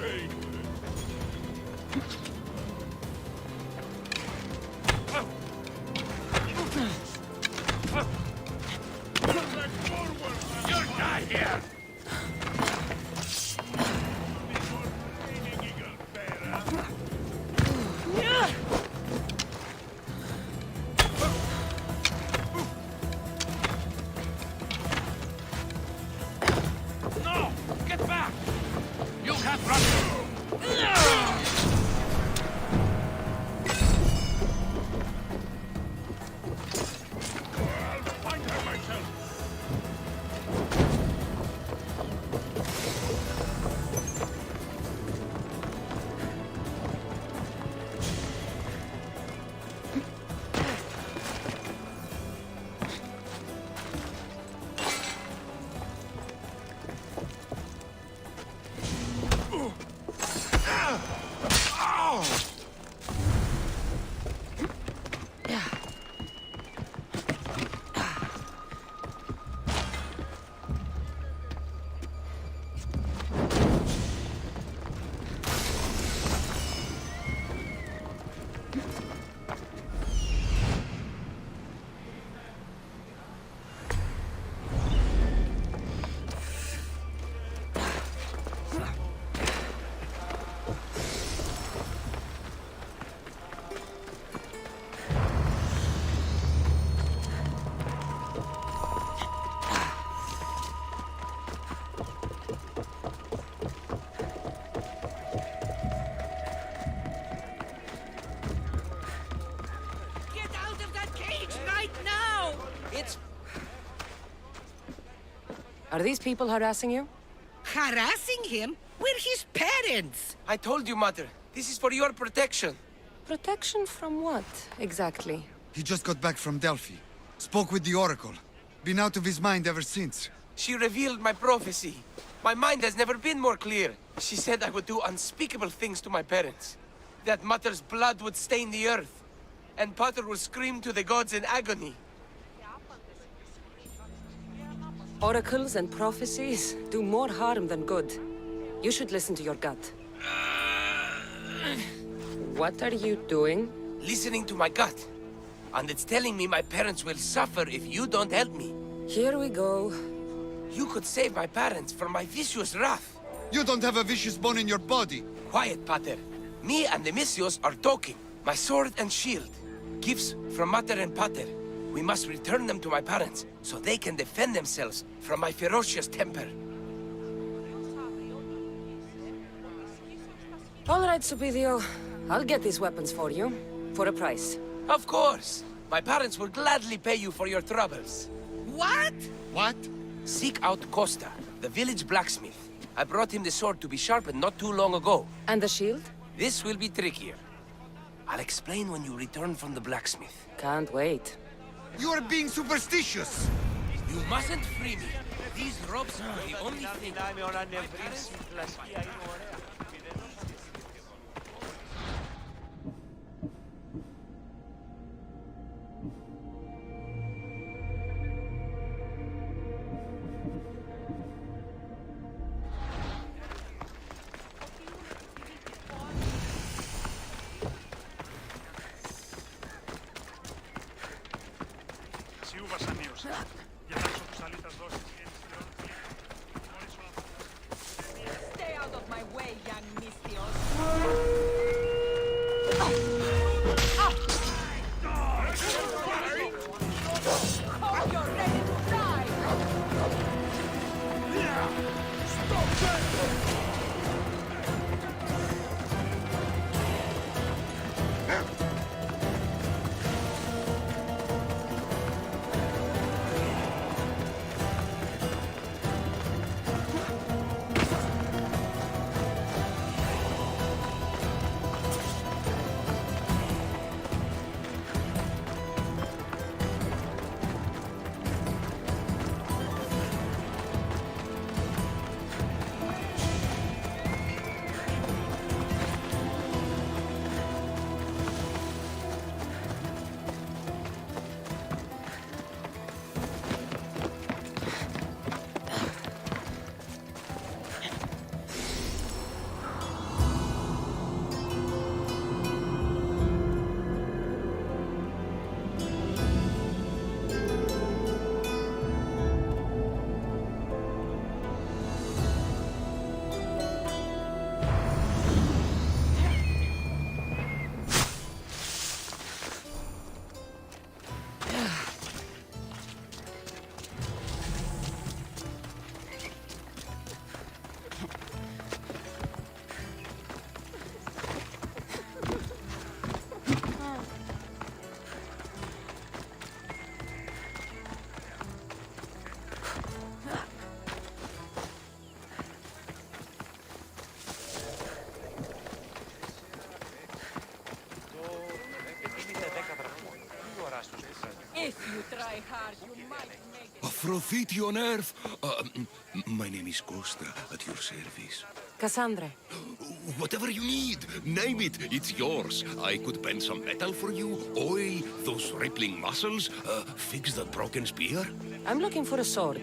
You'll die here! No! Get back! You can't run! I'll find her myself! Get out of that cage right now! It's Are these people harassing you? harassing him? We're his parents! I told you, Mother. This is for your protection. Protection from what, exactly? He just got back from Delphi. Spoke with the Oracle. Been out of his mind ever since. She revealed my prophecy. My mind has never been more clear. She said I would do unspeakable things to my parents. That Mother's blood would stain the earth. And Pater would scream to the gods in agony. Oracles and prophecies do more harm than good. You should listen to your gut. What are you doing? Listening to my gut. And it's telling me my parents will suffer if you don't help me. Here we go. You could save my parents from my vicious wrath. You don't have a vicious bone in your body. Quiet, Pater. Me and the Misios are talking. My sword and shield. Gifts from Mater and Pater. We must return them to my parents, so they can defend themselves from my ferocious temper. All right, Supidio. I'll get these weapons for you. For a price. Of course. My parents will gladly pay you for your troubles. What? What? Seek out Costa, the village blacksmith. I brought him the sword to be sharpened not too long ago. And the shield? This will be trickier. I'll explain when you return from the blacksmith. Can't wait. You are being superstitious! You mustn't free me. These ropes are the only thing. Εσύ ου βασανίος. Για να σου τους αλήτας δώσεις γέννης πλέον. Stay out of my way, young Mistios. Hope you're ready to die. Stop that! If you try hard, you might make it. Aphrodite on Earth! My name is Costa, at your service. Cassandra. Whatever you need, name it, it's yours. I could bend some metal for you, oil those rippling muscles, fix that broken spear. I'm looking for a sword.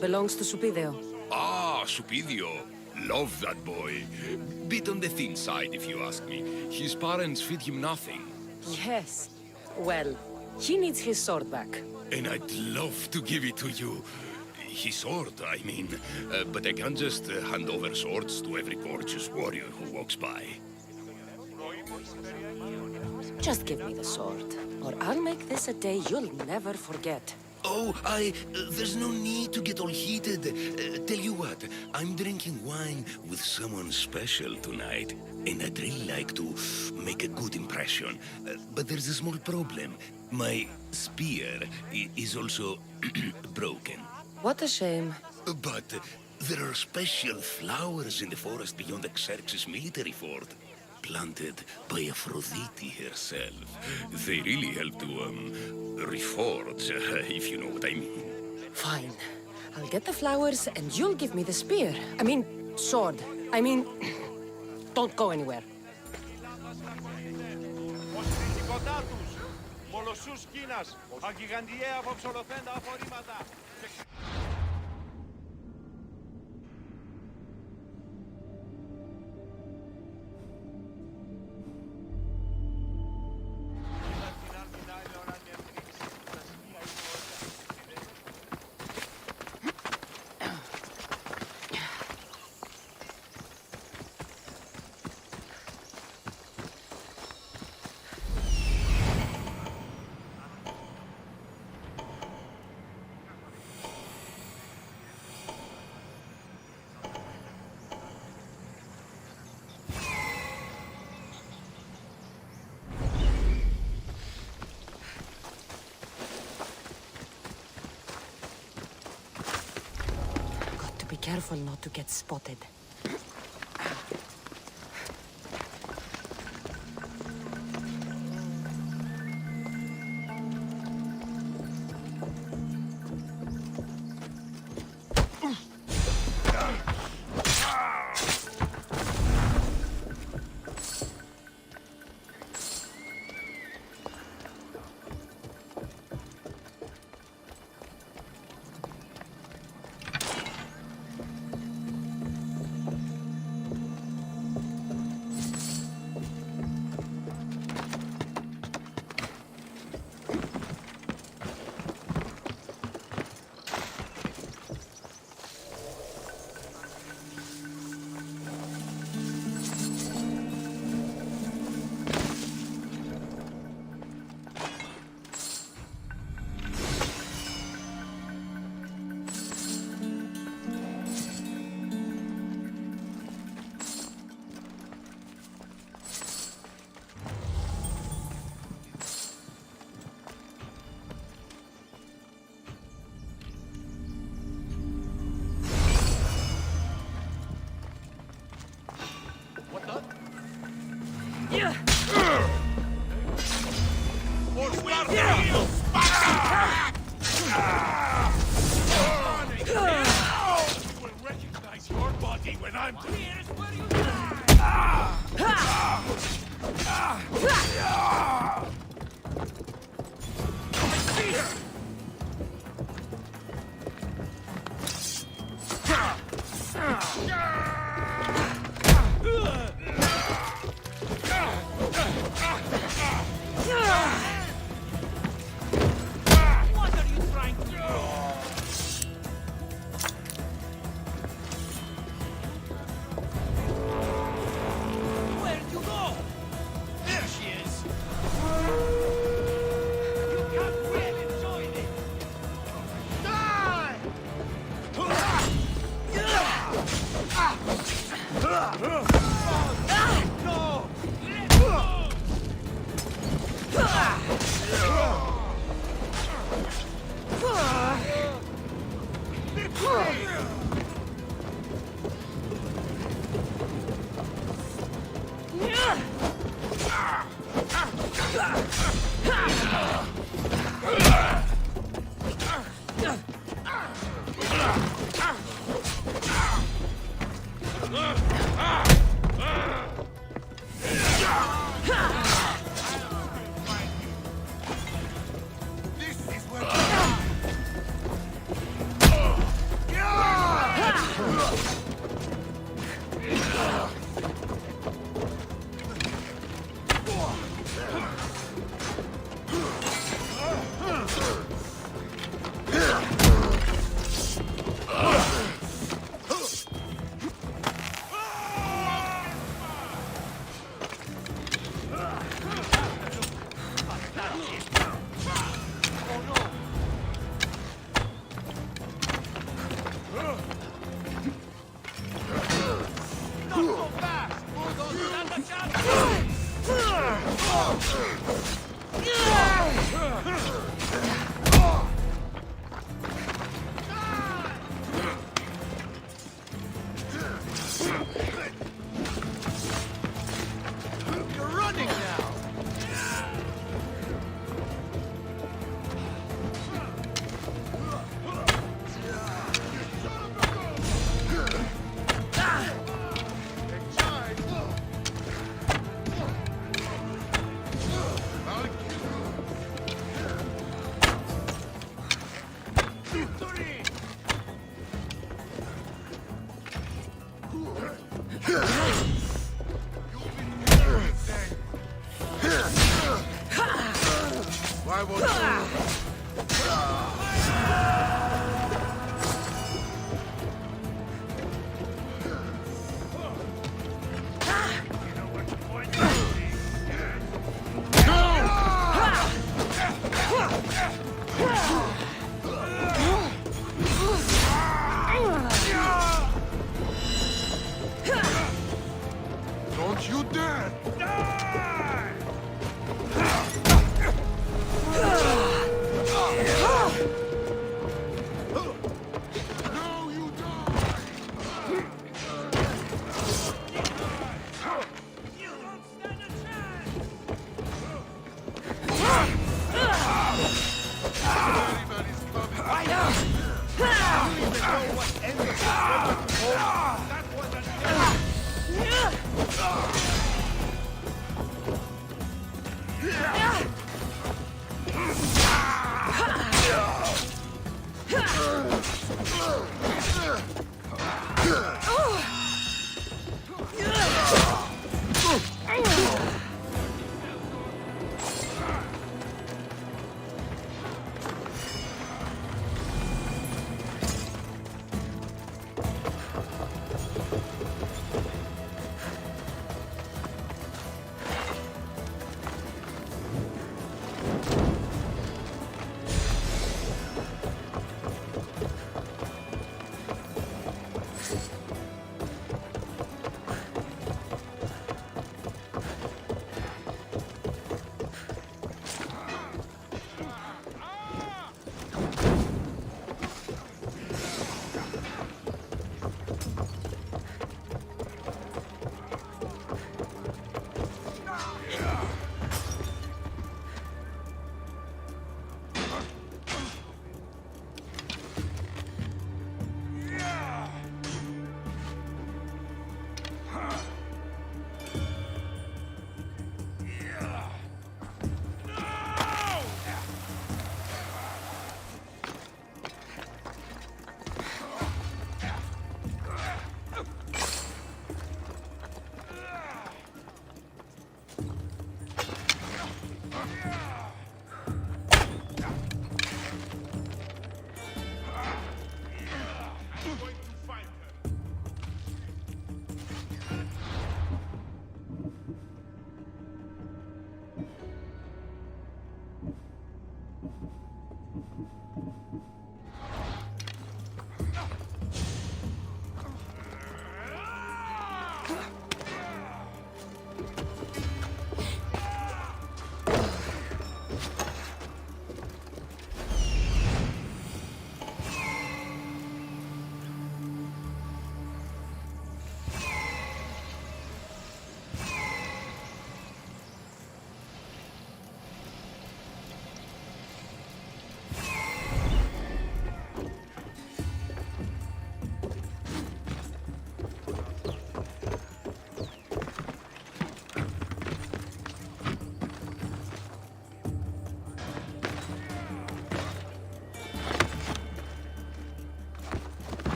Belongs to Supideo. Ah, Supidio. Love that boy. Bit on the thin side, if you ask me. His parents feed him nothing. Yes. Well, he needs his sword back. And I'd love to give it to you. His sword, I mean. But I can't just hand over swords to every gorgeous warrior who walks by. Just give me the sword, or I'll make this a day you'll never forget. Oh, there's no need to get all heated. Tell you what, I'm drinking wine with someone special tonight. And I'd really like to make a good impression. But there's a small problem. My spear is also broken. What a shame. But there are special flowers in the forest beyond Xerxes' military fort. Planted by Aphrodite herself. They really help to, reforge, if you know what I mean. Fine. I'll get the flowers and you'll give me the spear. I mean, sword. I mean, don't go anywhere. Ως δυτικοτά τους, μολοσσούς Κίνας, αγιγαντιαία αποψολοθέντα απορρίμματα. Careful not to get spotted.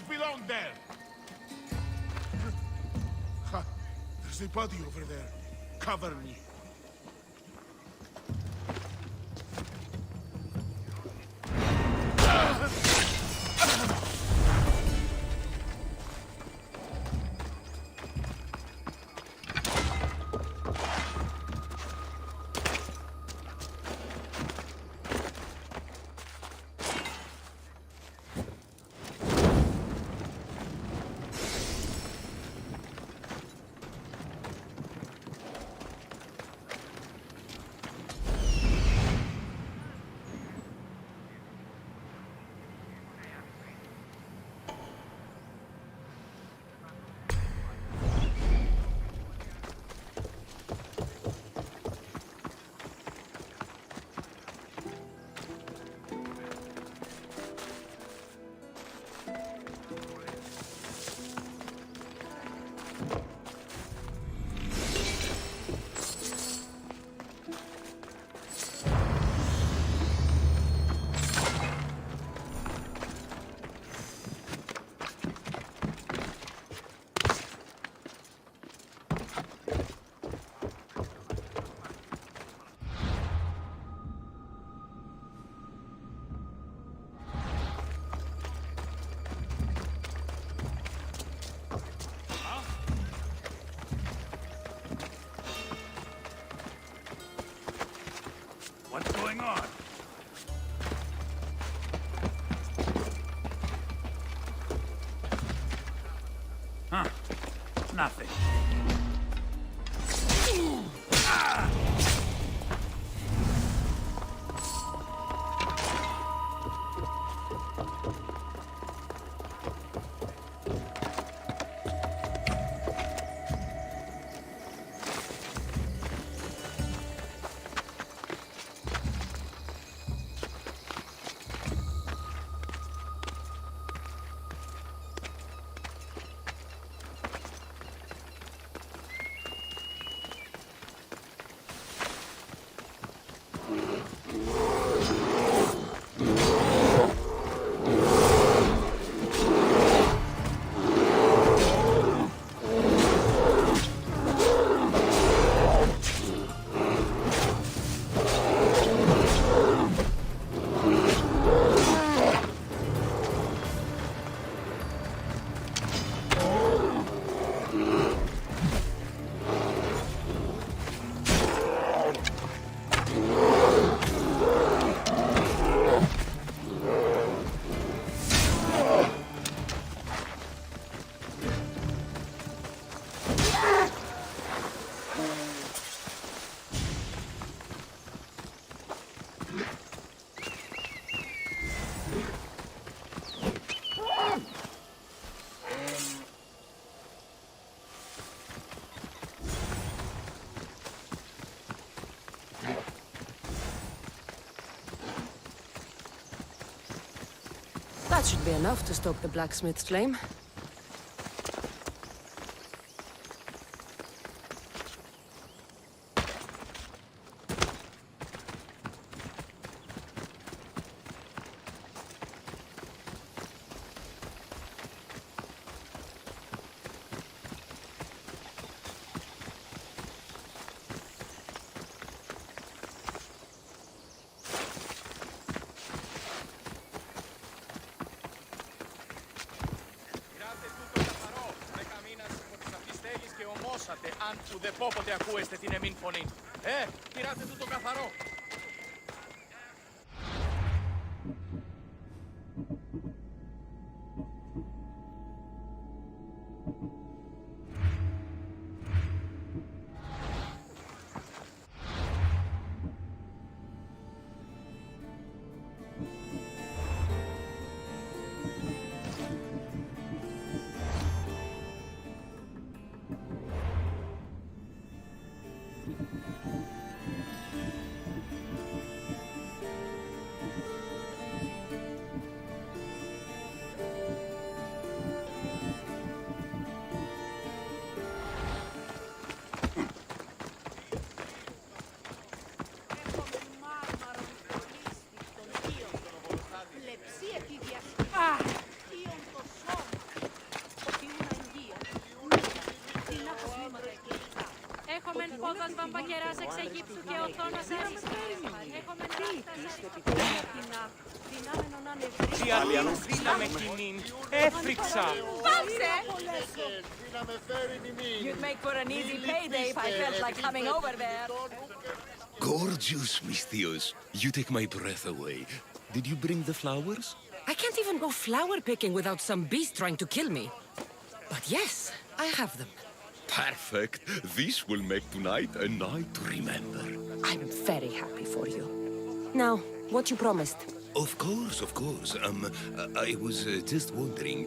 belong there! Ha! There's a body over there. Cover me. Huh. Nothing. That should be enough to stoke the blacksmith's flame. Αν ουδεπόποτε ακούεστε την εμήν φωνή. Πειράτε τούτο καθαρό. Έχουμε πόδας βαμβακεράς εξ Αιγύπτου και οθόνας αριστείας. Έχουμε Δύναμε κοινήν. Έφρυξα. Πάψε! You'd make for an easy payday if I felt like coming over there. Gorgeous, Misthios. You take my breath away. Did you bring the flowers? I can't even go flower picking without some beast trying to kill me. But yes, I have them. Perfect. This will make tonight a night to remember. I'm very happy for you. Now, what you promised. Of course, of course. I was just wondering,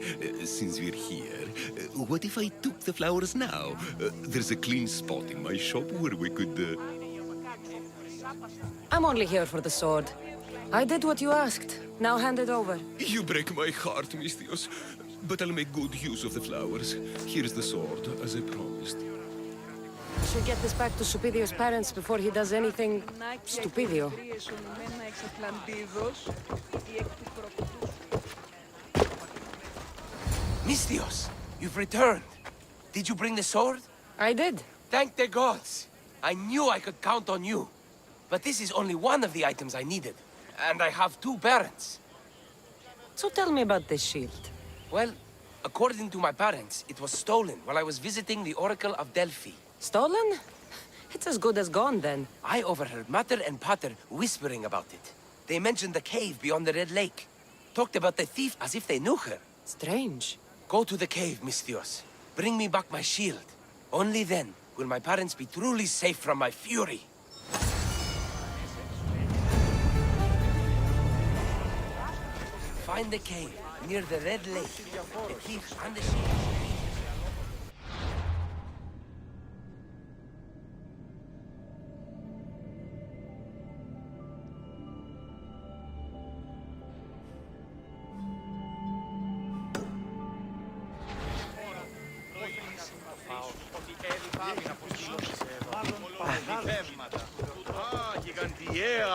since we're here, what if I took the flowers now? There's a clean spot in my shop where we could... I'm only here for the sword. I did what you asked. Now hand it over. You break my heart, Misthios. But I'll make good use of the flowers. Here's the sword, as I promised. I should get this back to Supidio's parents before he does anything stupidio. Misthios, you've returned. Did you bring the sword? I did. Thank the gods. I knew I could count on you. But this is only one of the items I needed. And I have 2 parents. So tell me about this shield. Well, according to my parents, it was stolen while I was visiting the Oracle of Delphi. Stolen? It's as good as gone, then. I overheard Mater and Pater whispering about it. They mentioned the cave beyond the Red Lake. Talked about the thief as if they knew her. Strange. Go to the cave, Misthios. Bring me back my shield. Only then will my parents be truly safe from my fury. Find the cave near the Red Lake. The thief and the shield.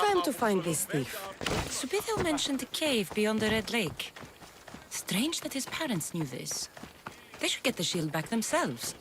Time to find this thief. Subito mentioned a cave beyond the Red Lake. Strange that his parents knew this. They should get the shield back themselves.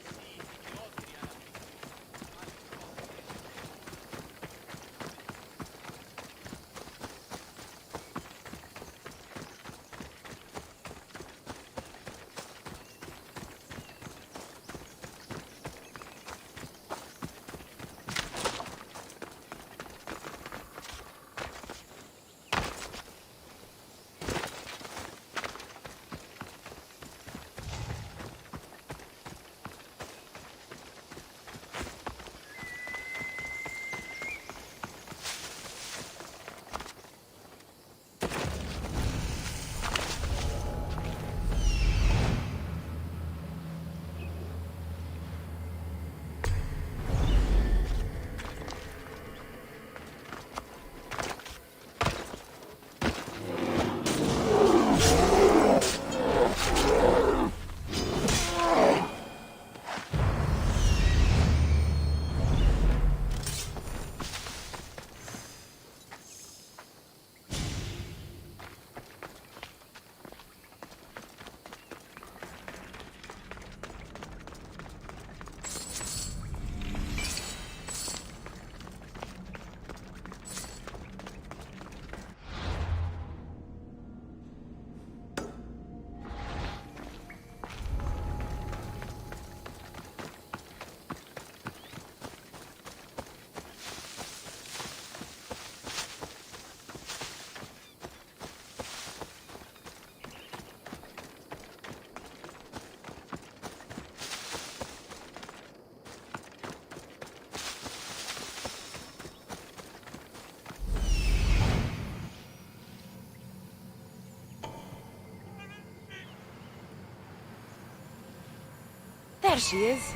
There she is.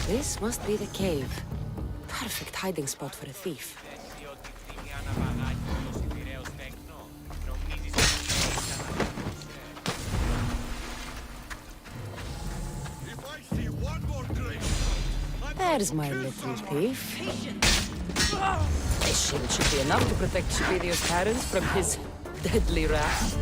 This must be the cave. Perfect hiding spot for a thief. There's my little thief. This shield should be enough to protect Shipidio's parents from his deadly wrath.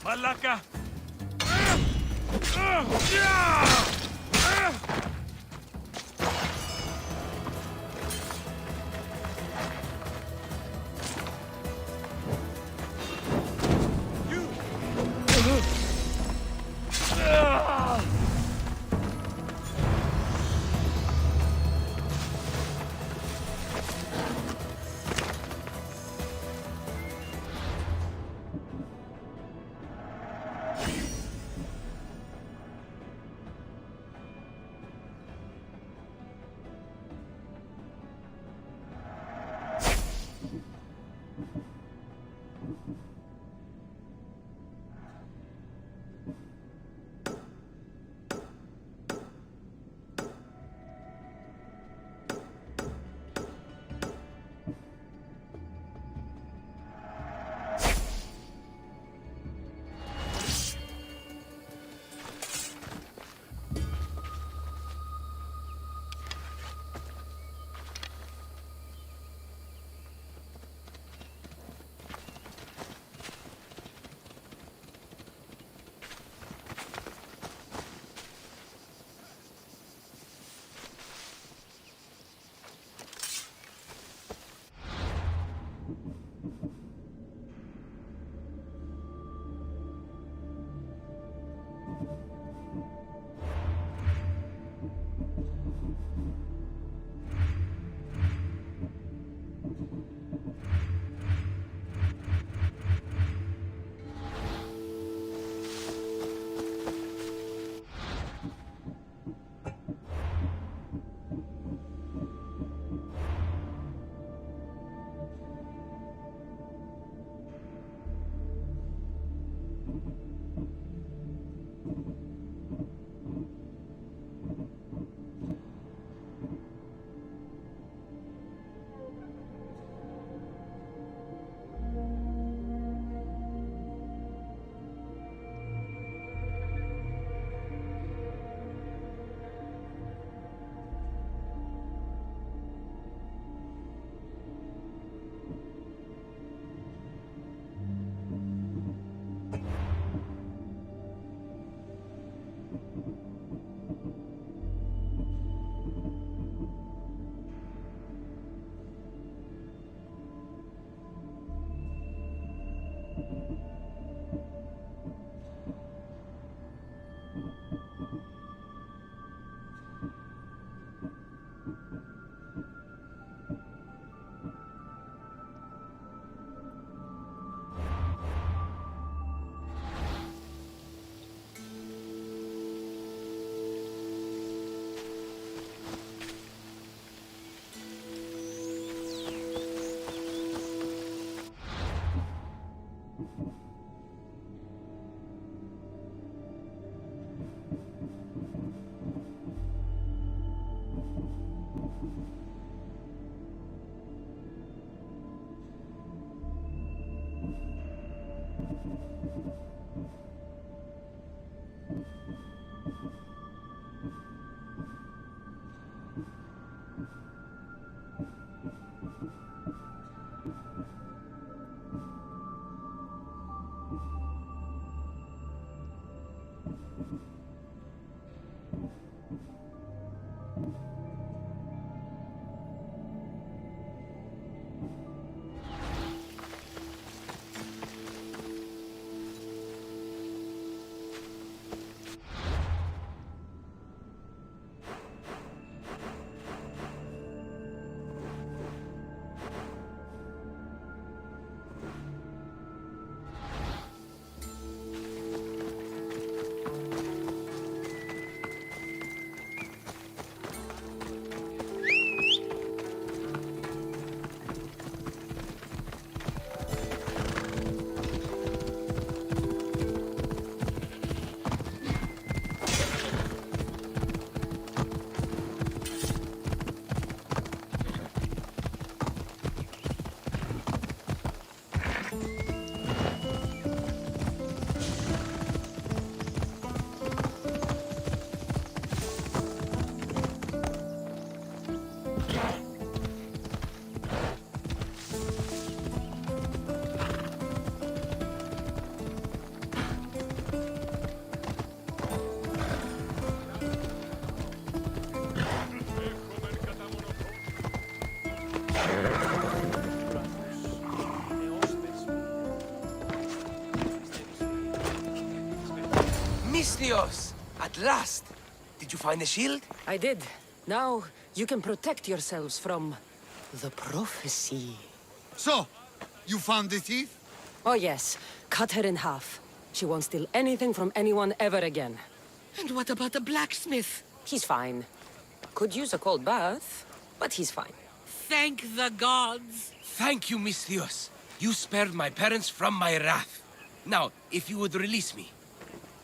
Malaka! Misthios! At last! Did you find the shield? I did. Now, you can protect yourselves from the prophecy. So, you found the thief? Oh yes, cut her in half. She won't steal anything from anyone ever again. And what about the blacksmith? He's fine. Could use a cold bath, but he's fine. Thank the gods! Thank you, Misthios. You spared my parents from my wrath. Now, if you would release me.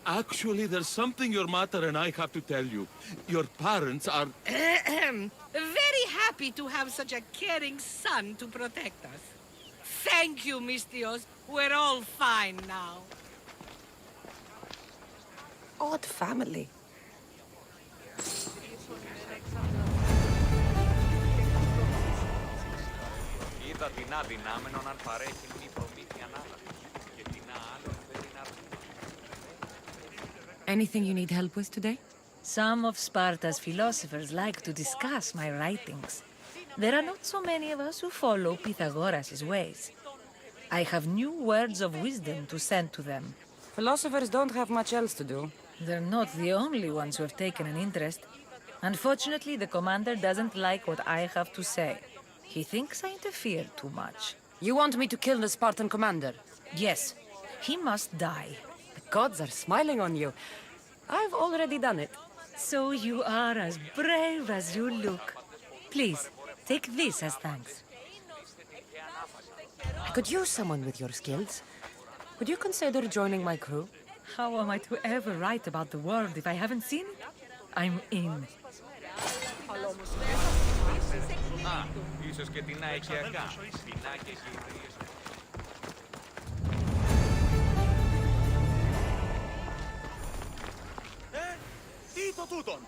Actually, there's something your mother and I have to tell you. Your parents are... Very happy to have such a caring son to protect us. Thank you, Misthios. We're all fine now. Odd family. Είδα την αδυνάμενον αν παρέχει μη προμήθεια ανάλαβη και την άλλον φέρει να αρνεί. Anything you need help with today? Some of Sparta's philosophers like to discuss my writings. There are not so many of us who follow Pythagoras' ways. I have new words of wisdom to send to them. Philosophers don't have much else to do. They're not the only ones who have taken an interest. Unfortunately, the commander doesn't like what I have to say. He thinks I interfere too much. You want me to kill the Spartan commander? Yes, he must die. The gods are smiling on you. I've already done it. So you are as brave as you look. Please, take this as thanks. I could use someone with your skills. Would you consider joining my crew? How am I to ever write about the world if I haven't seen it? I'm in. Α, ίσως και την οικιακά. Πινάκες και ιδρύες. Τι το τούτον!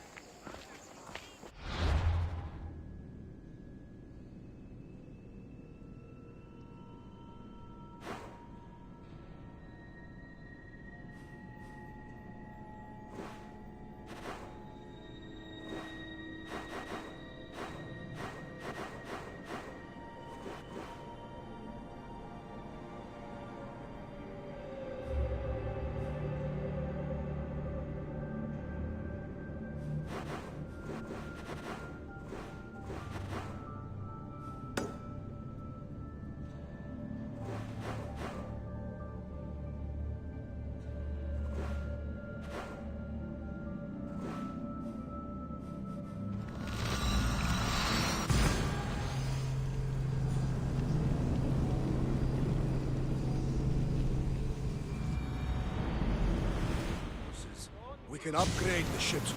We can upgrade the ships.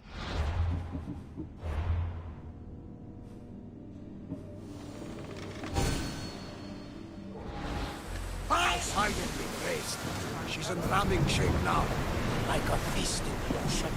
Silently raised. She's in ramming shape now, like a fist in the ocean.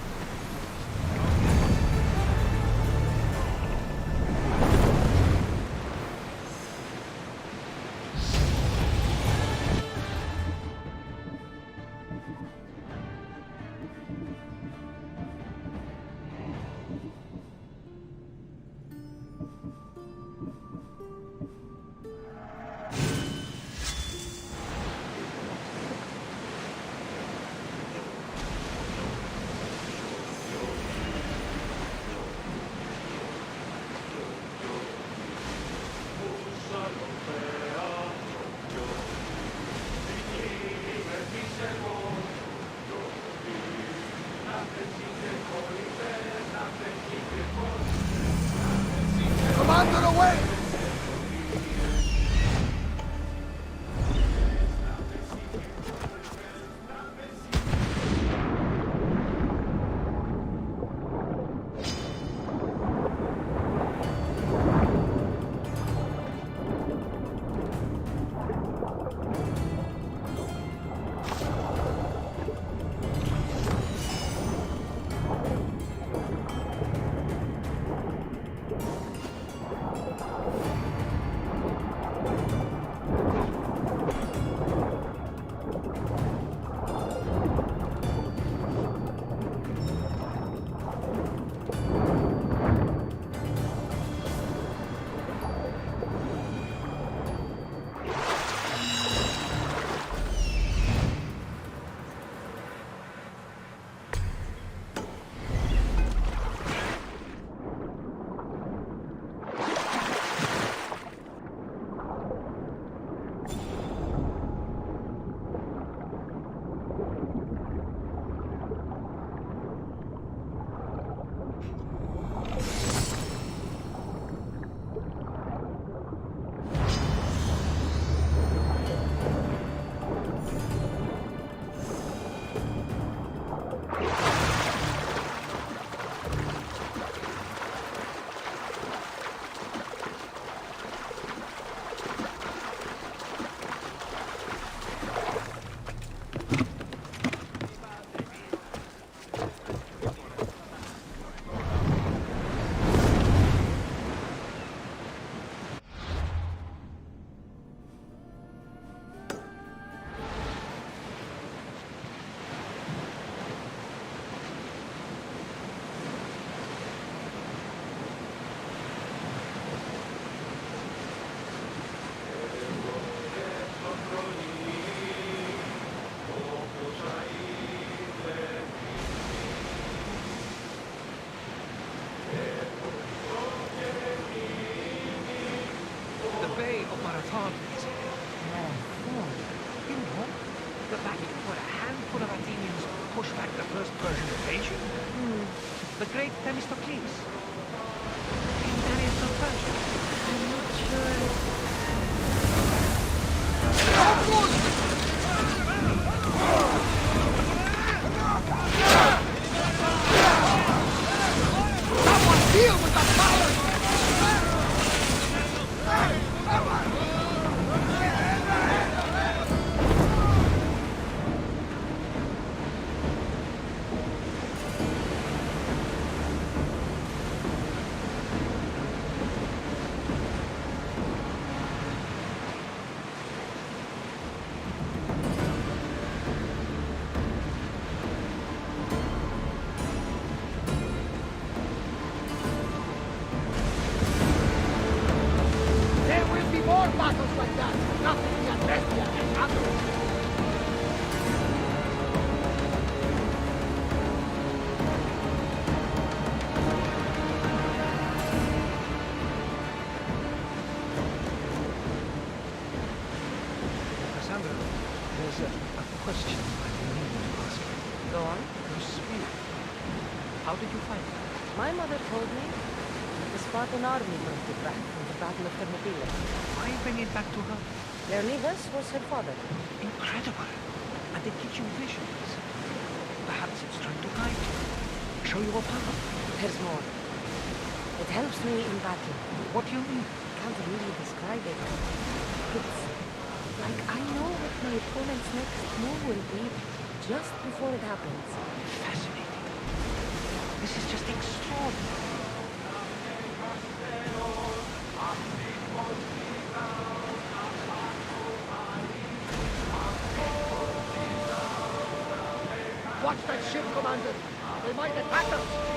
first Persian invasion? The great Themistocles. Darius of Persia. I'm not sure. Someone deal with the fire! There will be more battles like that. Nothing the Adrestia can handle. Cassandra, there's a question I've been meaning to ask you. Go on. Your spear. How did you find it? My mother told me that the Spartan army brought it back from the Battle of Thermopylae. Why bring it back to her? Leonidas was her father. Incredible. And it gives you visions. Perhaps it's trying to guide you. Show you a path. There's more. It helps me in battle. What do you mean? Can't really describe it. It's like I know what my opponent's next move will be just before it happens. Fascinating. This is just extraordinary. Watch that ship, Commander. They might attack us.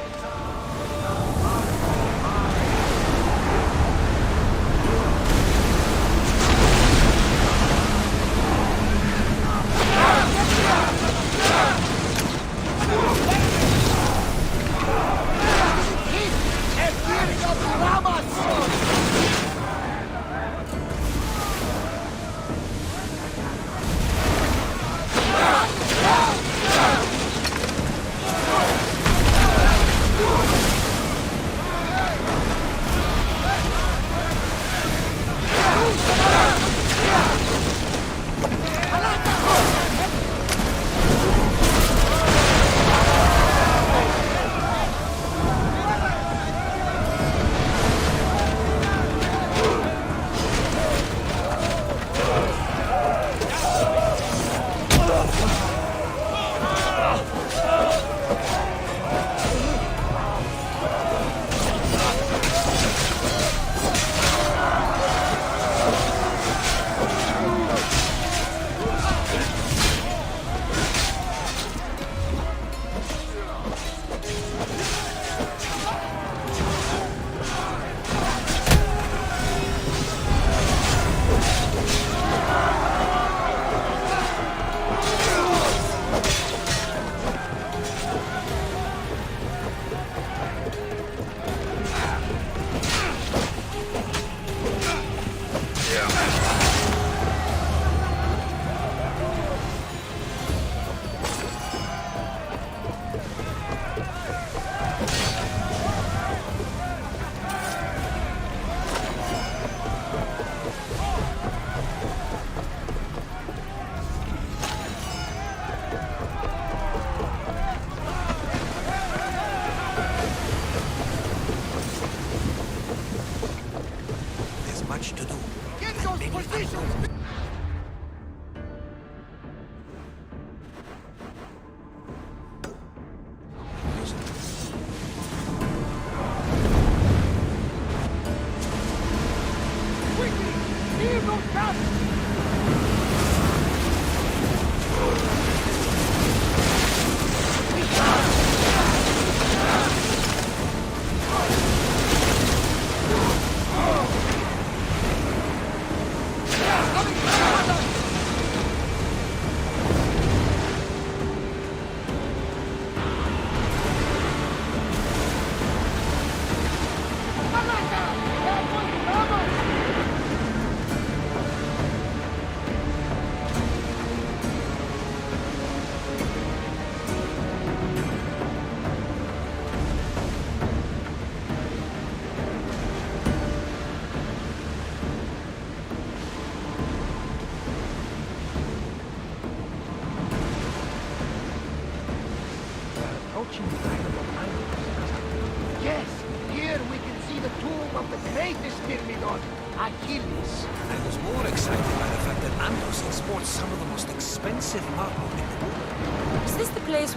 reaching the Isle of Idols. Yes, here we can see the tomb of the greatest Myrmidon, Achilles. I was more excited by the fact that Andros exports some of the most expensive marble in the world. Is this the place?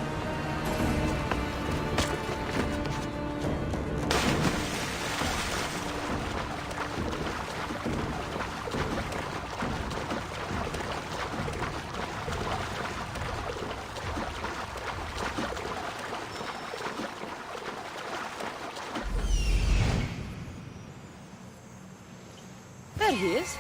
There he is.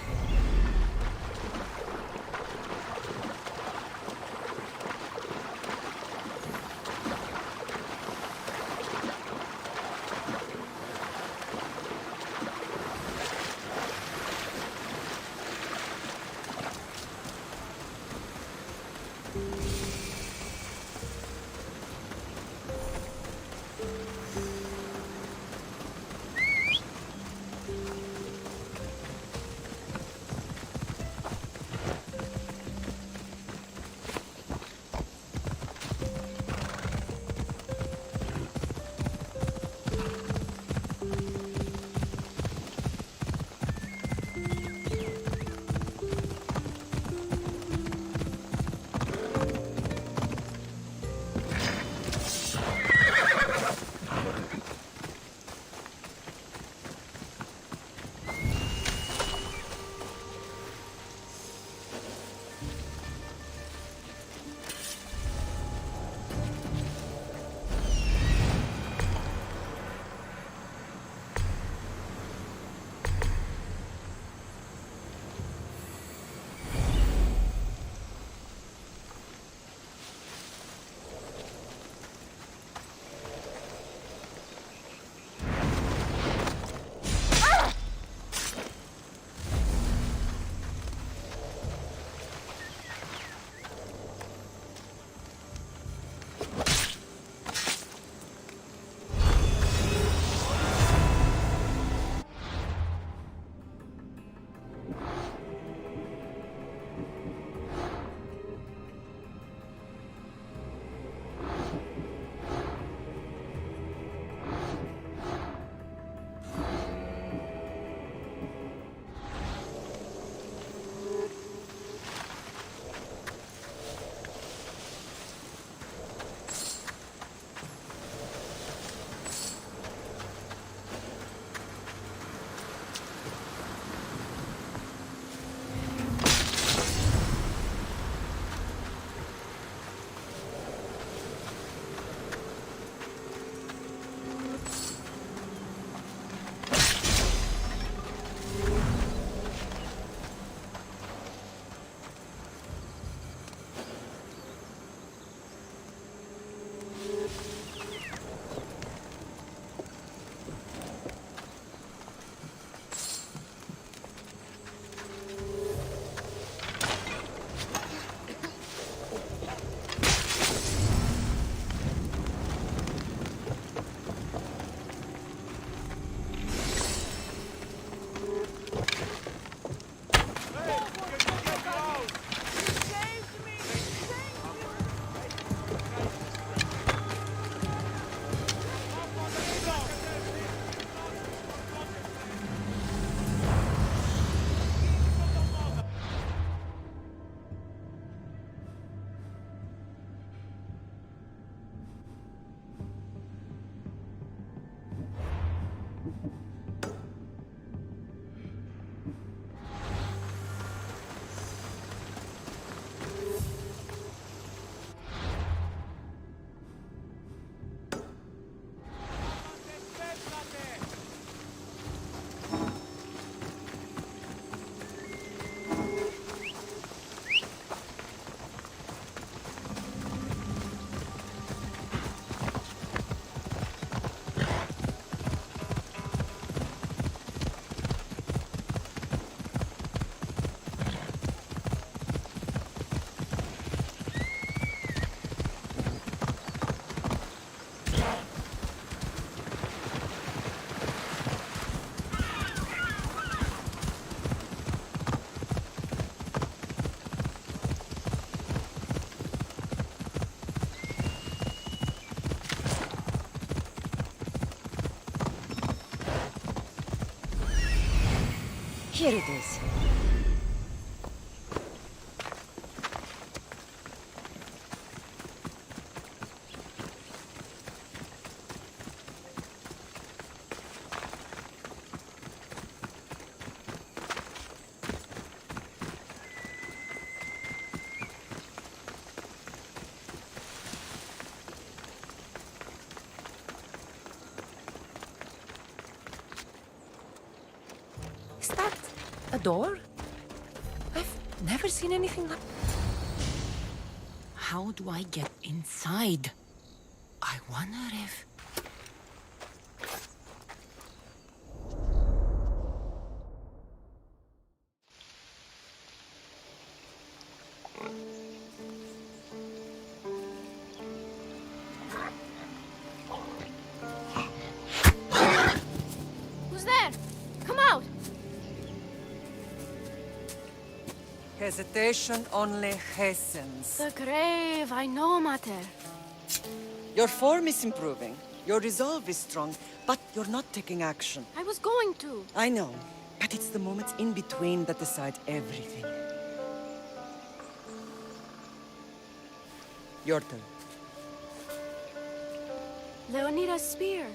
Here it is. Is that a door? I've never seen anything like... How do I get inside? I wonder if... Who's there? Come out! Hesitation only hastens. The grave, I know, Mater. Your form is improving. Your resolve is strong, but you're not taking action. I was going to. I know, but it's the moments in between that decide everything. Your turn. Leonida's spear.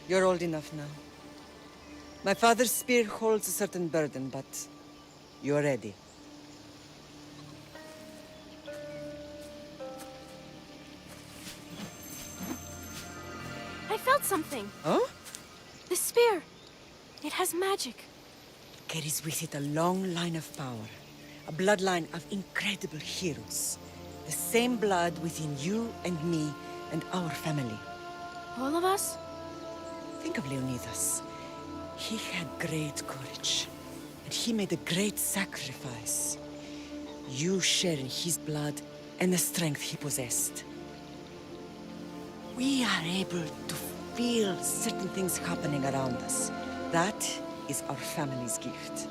You're old enough now. My father's spear holds a certain burden, but you're ready. I felt something. Huh? The spear. It has magic. Carries with it a long line of power. A bloodline of incredible heroes. The same blood within you and me and our family. All of us? Think of Leonidas. He had great courage. And he made a great sacrifice. You share in his blood and the strength he possessed. We are able to feel certain things happening around us. That is our family's gift.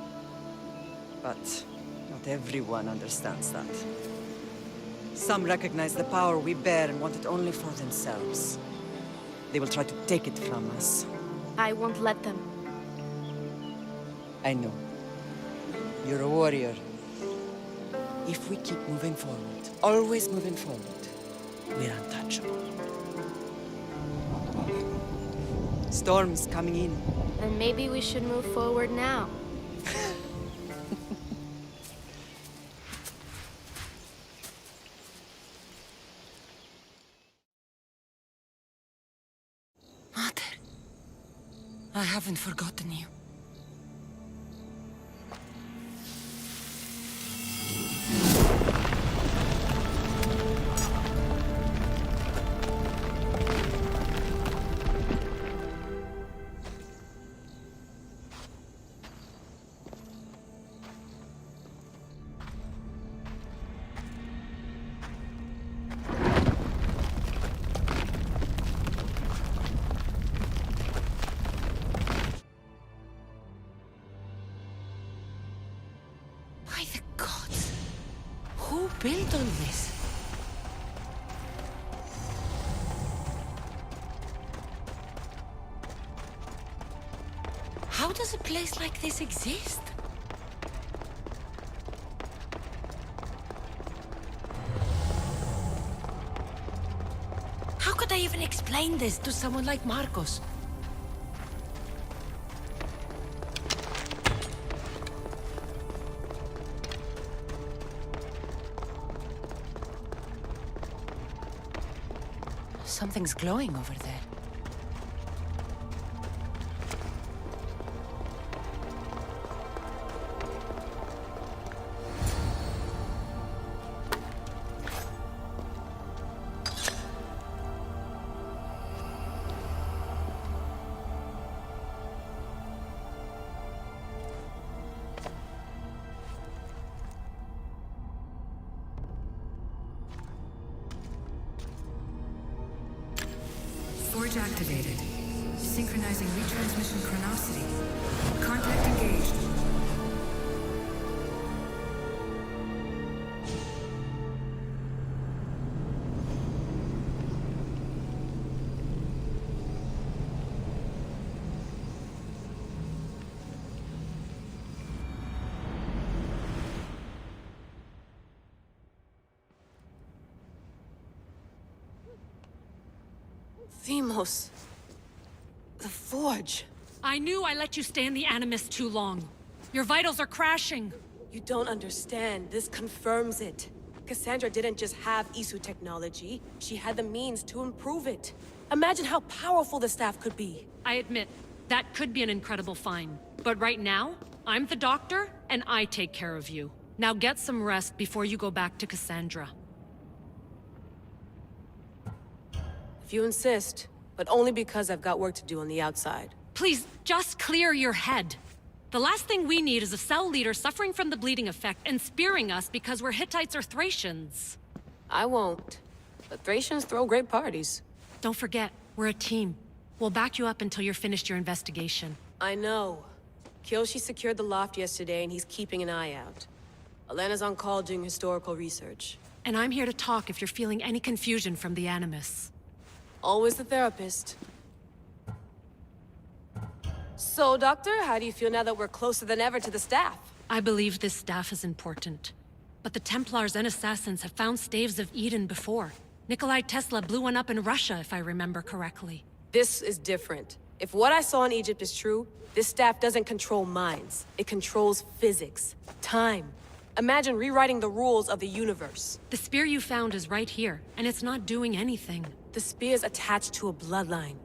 But not everyone understands that. Some recognize the power we bear and want it only for themselves. They will try to take it from us. I won't let them. I know. You're a warrior. If we keep moving forward, always moving forward, we're untouchable. Storm's coming in. Then maybe we should move forward now. Mother, I haven't forgotten you. By the gods, who built all this? How does a place like this exist? How could I even explain this to someone like Marcos? Something's glowing over there. Forge activated. Synchronizing retransmission chronicity. Contact engaged. Themos. The Forge. I knew I let you stay in the Animus too long. Your vitals are crashing. You don't understand. This confirms it. Cassandra didn't just have Isu technology. She had the means to improve it. Imagine how powerful the staff could be. I admit, that could be an incredible find. But right now, I'm the doctor, and I take care of you. Now get some rest before you go back to Cassandra. If you insist, but only because I've got work to do on the outside. Please, just clear your head. The last thing we need is a cell leader suffering from the bleeding effect and spearing us because we're Hittites or Thracians. I won't. But Thracians throw great parties. Don't forget, we're a team. We'll back you up until you're finished your investigation. I know. Kyoshi secured the loft yesterday and he's keeping an eye out. Elena's on call doing historical research. And I'm here to talk if you're feeling any confusion from the Animus. Always the therapist. So, Doctor, how do you feel now that we're closer than ever to the staff? I believe this staff is important. But the Templars and Assassins have found staves of Eden before. Nikolai Tesla blew one up in Russia, if I remember correctly. This is different. If what I saw in Egypt is true, this staff doesn't control minds. It controls physics, time. Imagine rewriting the rules of the universe. The spear you found is right here, and it's not doing anything. The spear's attached to a bloodline.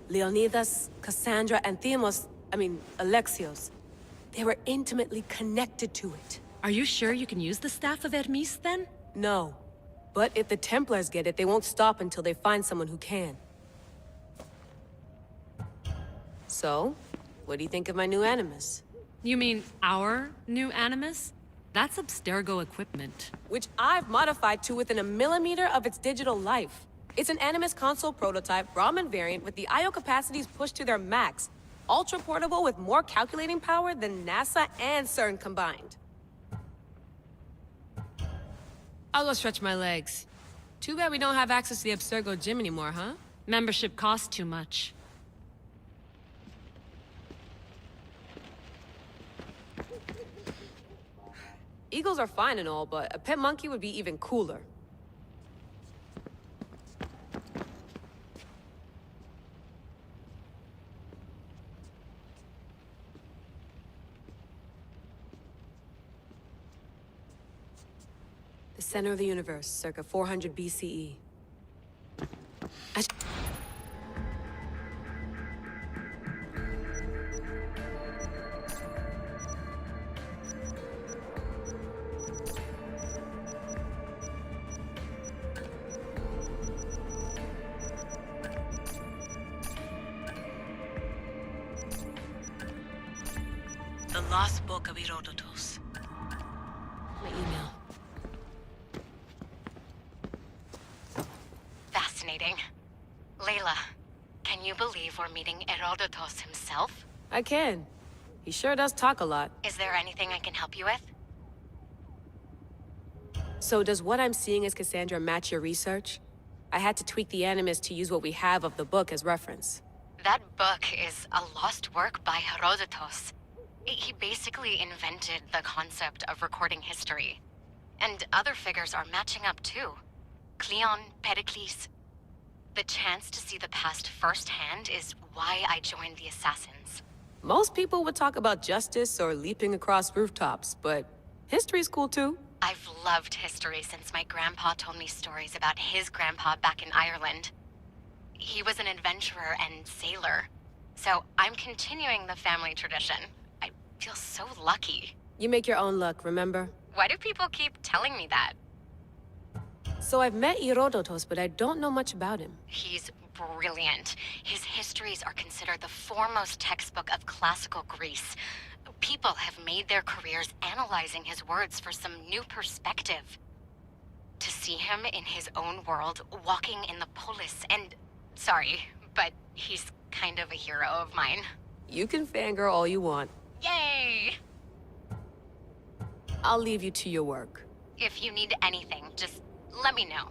Leonidas, Cassandra, and Alexios. They were intimately connected to it. Are you sure you can use the Staff of Hermes, then? No. But if the Templars get it, they won't stop until they find someone who can. So, what do you think of my new Animus? You mean our new Animus? That's Abstergo equipment. Which I've modified to within a millimeter of its digital life. It's an Animus console prototype, Raman variant, with the I/O capacities pushed to their max. Ultra-portable with more calculating power than NASA and CERN combined. I'll go stretch my legs. Too bad we don't have access to the Abstergo gym anymore, huh? Membership costs too much. Eagles are fine and all, but a pet monkey would be even cooler. The center of the universe, circa 400 BCE. The Lost Book of Herodotus. My email. Fascinating. Layla, can you believe we're meeting Herodotus himself? I can. He sure does talk a lot. Is there anything I can help you with? So does what I'm seeing as Cassandra match your research? I had to tweak the Animus to use what we have of the book as reference. That book is a lost work by Herodotus. He basically invented the concept of recording history. And other figures are matching up too. Cleon, Pericles. The chance to see the past firsthand is why I joined the Assassins. Most people would talk about justice or leaping across rooftops, but history's cool too. I've loved history since my grandpa told me stories about his grandpa back in Ireland. He was an adventurer and sailor, so I'm continuing the family tradition. I feel so lucky. You make your own luck, remember? Why do people keep telling me that? So I've met Herodotus, but I don't know much about him. He's brilliant. His histories are considered the foremost textbook of classical Greece. People have made their careers analyzing his words for some new perspective. To see him in his own world, walking in the polis, and... Sorry, but he's kind of a hero of mine. You can fangirl all you want. Yay! I'll leave you to your work. If you need anything, just let me know.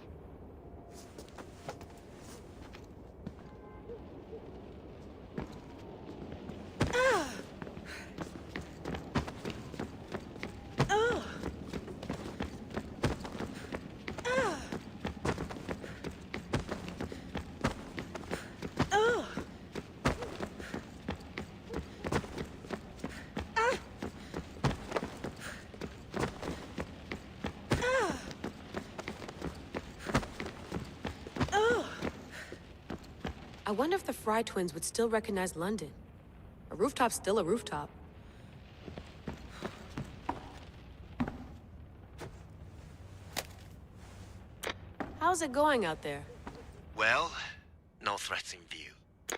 I wonder if the Fry twins would still recognize London. A rooftop's still a rooftop. How's it going out there? Well, no threats in view.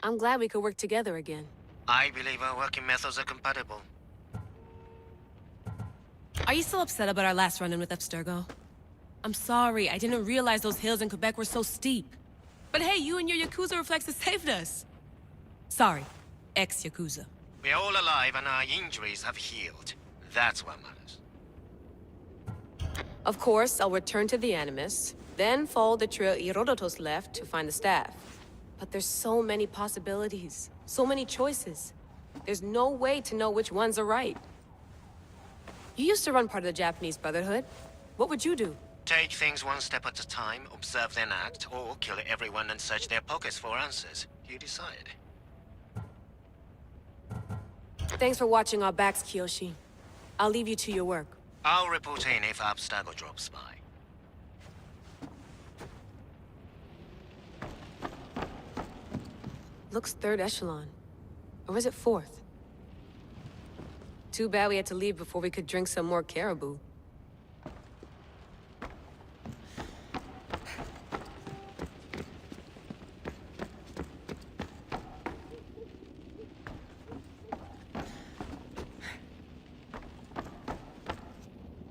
I'm glad we could work together again. I believe our working methods are compatible. Are you still upset about our last run-in with Abstergo? I'm sorry, I didn't realize those hills in Quebec were so steep. But hey, you and your Yakuza reflexes saved us. Sorry, ex-Yakuza. We're all alive and our injuries have healed. That's what matters. Of course, I'll return to the Animus, then follow the trail Herodotus left to find the staff. But there's so many possibilities, so many choices. There's no way to know which ones are right. You used to run part of the Japanese Brotherhood. What would you do? Take things one step at a time, observe then act, or kill everyone and search their pockets for answers. You decide. Thanks for watching our backs, Kiyoshi. I'll leave you to your work. I'll report in if Abstergo drops by. Looks third echelon. Or is it fourth? Too bad we had to leave before we could drink some more caribou.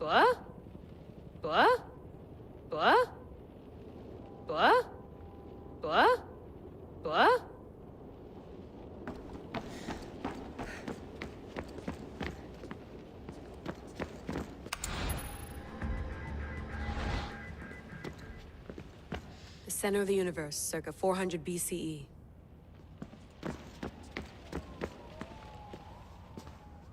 What? What? What? What? What? What? The center of the universe, circa 400 BCE.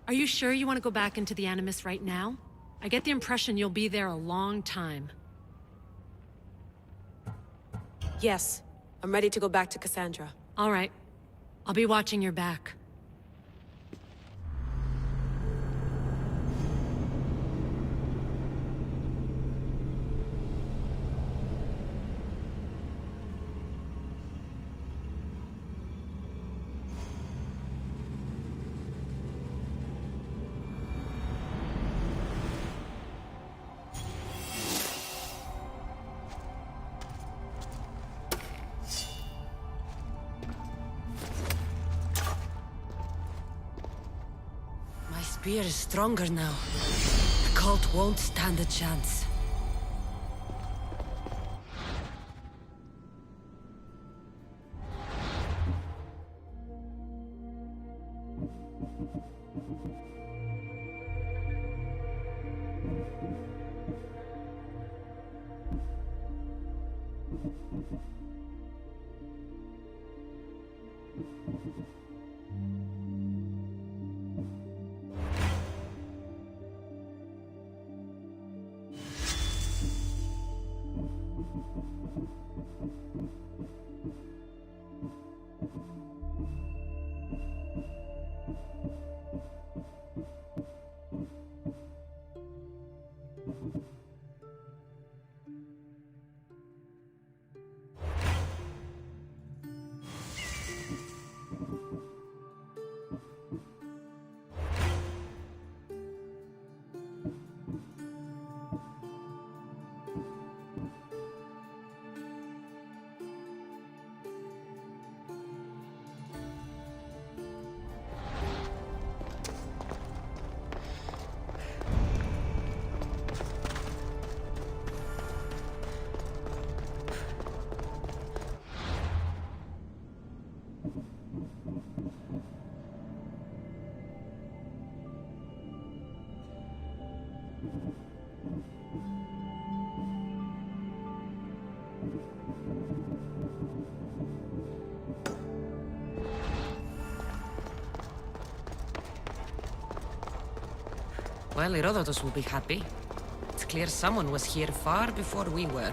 Are you sure you want to go back into the Animus right now? I get the impression you'll be there a long time. Yes. I'm ready to go back to Cassandra. All right. I'll be watching your back. The spear is stronger now. The cult won't stand a chance. Well, Herodotus will be happy. It's clear someone was here far before we were.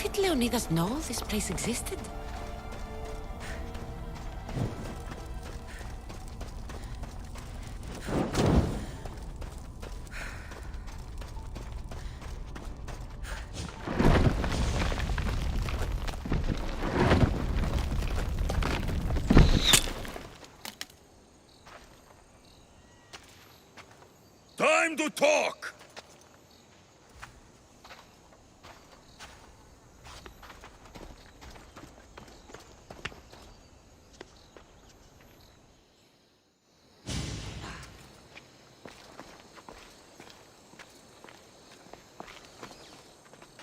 Did Leonidas know this place existed? time to talk!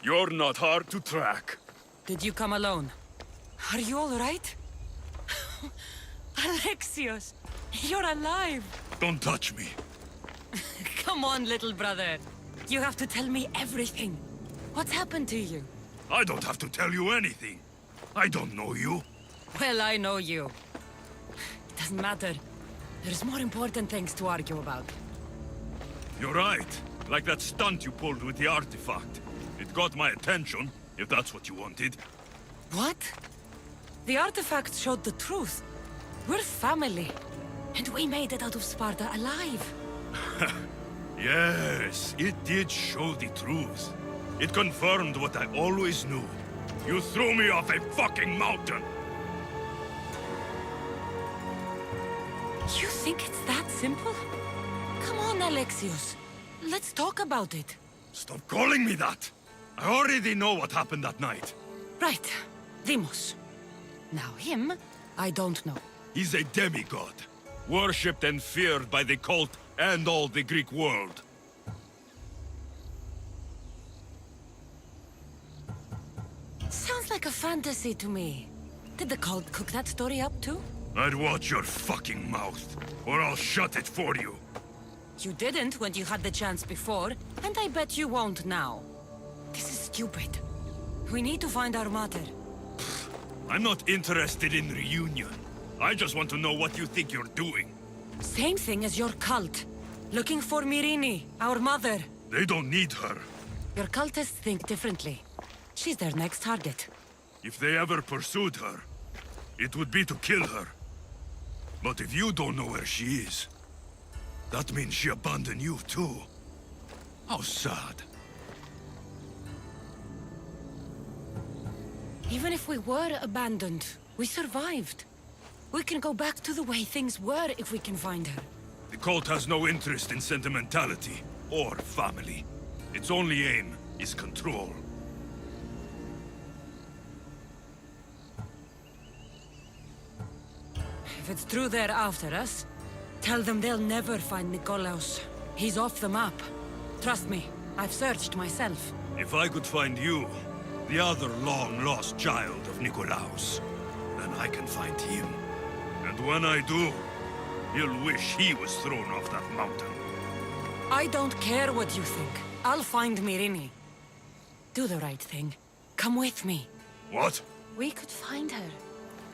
You're not hard to track. Did you come alone? Are you all right? Alexios, you're alive! Don't touch me. Come on, little brother. You have to tell me everything. What's happened to you? I don't have to tell you anything. I don't know you. Well, I know you. It doesn't matter. There's more important things to argue about. You're right. Like that stunt you pulled with the artifact. It got my attention, if that's what you wanted. What? The artifact showed the truth. We're family. And we made it out of Sparta alive. Yes, it did show the truth. It confirmed what I always knew. You threw me off a fucking mountain! You think it's that simple? Come on, Alexios. Let's talk about it. Stop calling me that! I already know what happened that night. Right. Deimos. Now him, I don't know. He's a demigod. Worshipped and feared by the cult and all the Greek world. Sounds like a fantasy to me. Did the cult cook that story up too? I'd watch your fucking mouth, or I'll shut it for you. You didn't when you had the chance before, and I bet you won't now. This is stupid. We need to find our mother. I'm not interested in reunion. I just want to know what you think you're doing. Same thing as your cult. Looking for Myrrine, our mother. They don't need her. Your cultists think differently. She's their next target. If they ever pursued her, it would be to kill her. But if you don't know where she is, that means she abandoned you too. How sad. Even if we were abandoned, we survived. We can go back to the way things were if we can find her. The cult has no interest in sentimentality or family. Its only aim is control. If it's true they're after us, tell them they'll never find Nikolaos. He's off the map. Trust me, I've searched myself. If I could find you, the other long-lost child of Nikolaos, then I can find him. And when I do, he'll wish he was thrown off that mountain. I don't care what you think. I'll find Myrrine. Do the right thing. Come with me. What? We could find her.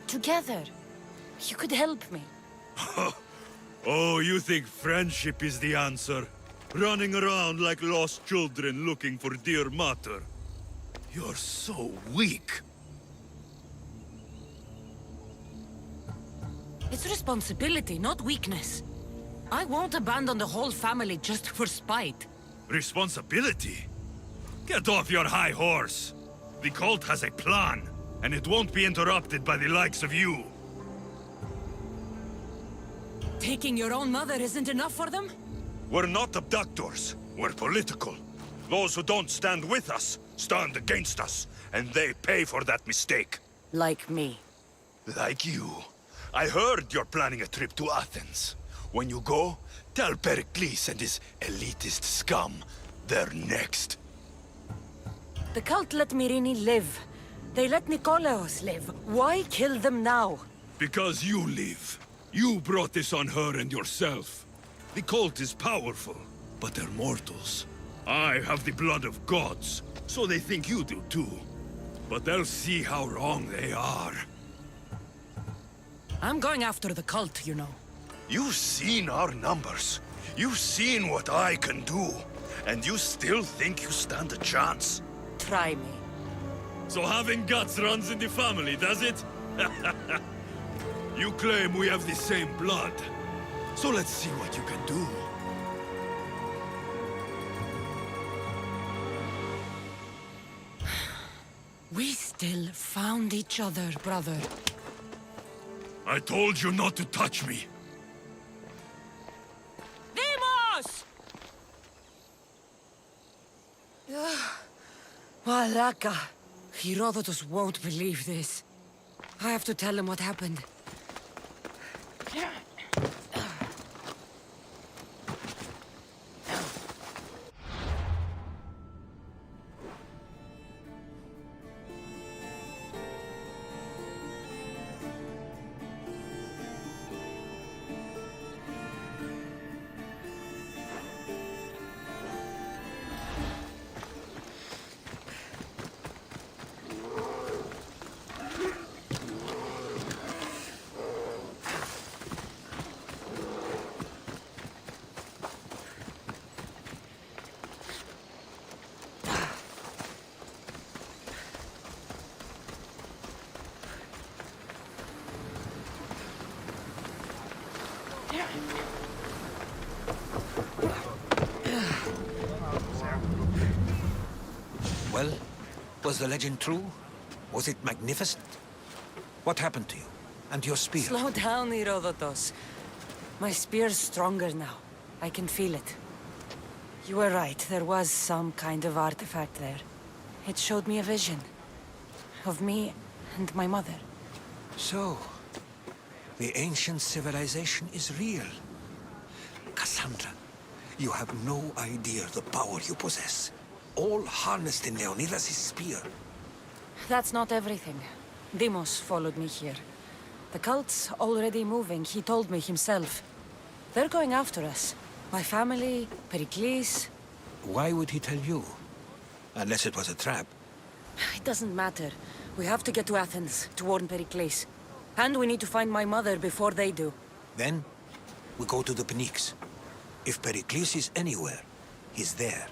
Together. You could help me. Oh, you think friendship is the answer? Running around like lost children looking for dear mother. You're so weak. It's responsibility, not weakness. I won't abandon the whole family just for spite. Responsibility? Get off your high horse. The cult has a plan, and it won't be interrupted by the likes of you. Taking your own mother isn't enough for them? We're not abductors. We're political. Those who don't stand with us stand against us, and they pay for that mistake. Like me. Like you. I heard you're planning a trip to Athens. When you go, tell Pericles and his elitist scum they're next. The cult let Myrrine live. They let Nikolaos live. Why kill them now? Because you live. You brought this on her and yourself. The cult is powerful, but they're mortals. I have the blood of gods, so they think you do too. But they'll see how wrong they are. I'm going after the cult, you know. You've seen our numbers. You've seen what I can do. And you still think you stand a chance? Try me. So having guts runs in the family, does it? You claim we have the same blood. So let's see what you can do. We still found each other, brother. I told you not to touch me. Deimos! Malaka. Herodotus won't believe this. I have to tell him what happened. Well, was the legend true? Was it magnificent? What happened to you? And your spear? Slow down, Herodotus. My spear's stronger now. I can feel it. You were right, there was some kind of artifact there. It showed me a vision. Of me and my mother. So, the ancient civilization is real. Cassandra, you have no idea the power you possess. All harnessed in Leonidas' spear. That's not everything. Deimos followed me here. The cult's already moving, he told me himself. They're going after us. My family, Pericles. Why would he tell you? Unless it was a trap. It doesn't matter. We have to get to Athens, to warn Pericles. And we need to find my mother before they do. Then, we go to the Pnyx. If Pericles is anywhere, he's there.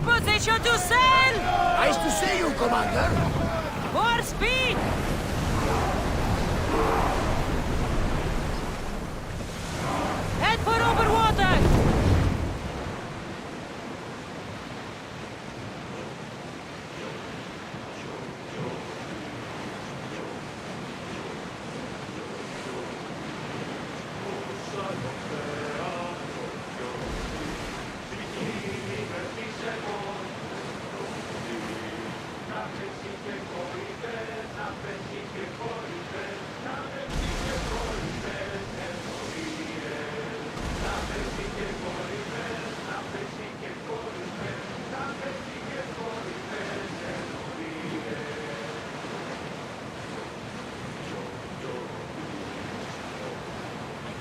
position to sail! Nice to see you, Commander. More speed! Head for open water!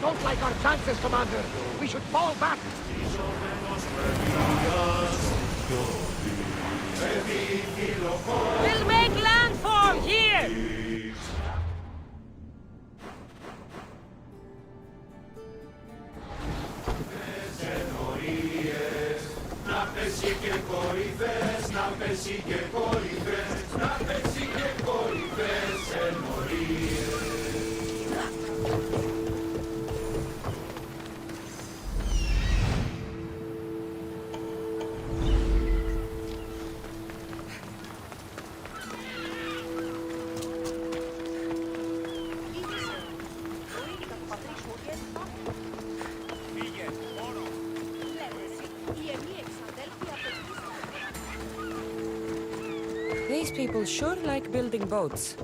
Don't like our chances, Commander. We should fall back. We'll make landfall here! These people sure like building boats.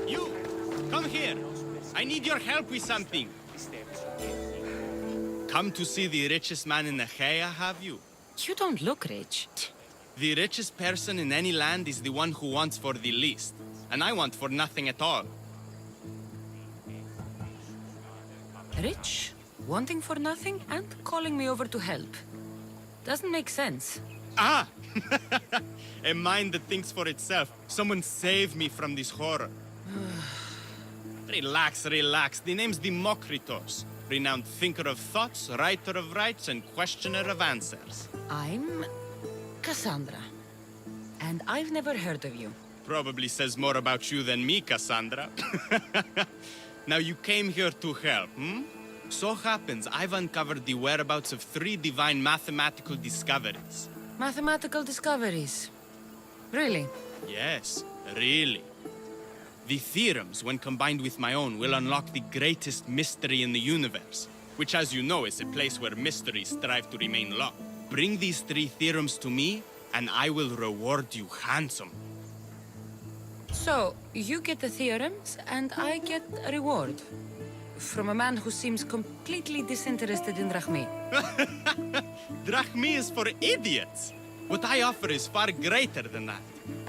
You! Come here! I need your help with something. Come to see the richest man in Achaia, have you? You don't look rich. The richest person in any land is the one who wants for the least. And I want for nothing at all. Rich, wanting for nothing, and calling me over to help. Doesn't make sense. Ah! A mind that thinks for itself. Someone save me from this horror. Relax, relax. The name's Democritos. Renowned thinker of thoughts, writer of rights, and questioner of answers. I'm Cassandra. And I've never heard of you. Probably says more about you than me, Cassandra. Now you came here to help, hmm? So happens I've uncovered the whereabouts of 3 divine mathematical discoveries. Mathematical discoveries. Really? Yes, really. The theorems, when combined with my own, will unlock the greatest mystery in the universe, which, as you know, is a place where mysteries strive to remain locked. Bring these 3 theorems to me, and I will reward you handsomely. So, you get the theorems, and I get a reward. From a man who seems completely disinterested in Drachmi. Drachmi is for idiots! What I offer is far greater than that.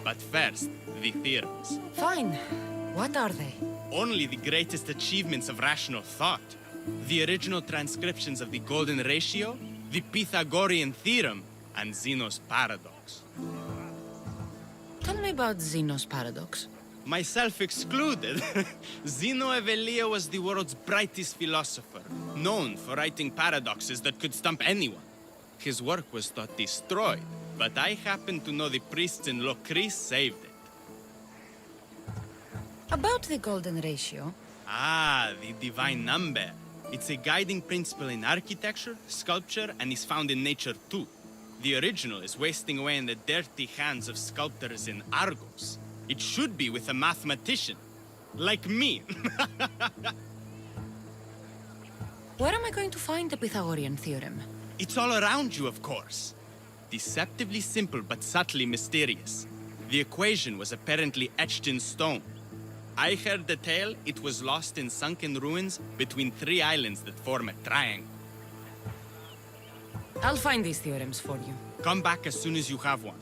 But first, the theorems. Fine. What are they? Only the greatest achievements of rational thought. The original transcriptions of the Golden Ratio, the Pythagorean Theorem, and Zeno's Paradox. Tell me about Zeno's Paradox. Myself excluded. Zeno of Elea was the world's brightest philosopher, known for writing paradoxes that could stump anyone. His work was thought destroyed, but I happen to know the priests in Locris saved it. About the Golden Ratio. Ah, the divine number. It's a guiding principle in architecture, sculpture, and is found in nature too. The original is wasting away in the dirty hands of sculptors in Argos. It should be with a mathematician. Like me. Where am I going to find the Pythagorean theorem? It's all around you, of course. Deceptively simple, but subtly mysterious. The equation was apparently etched in stone. I heard the tale it was lost in sunken ruins between 3 islands that form a triangle. I'll find these theorems for you. Come back as soon as you have one.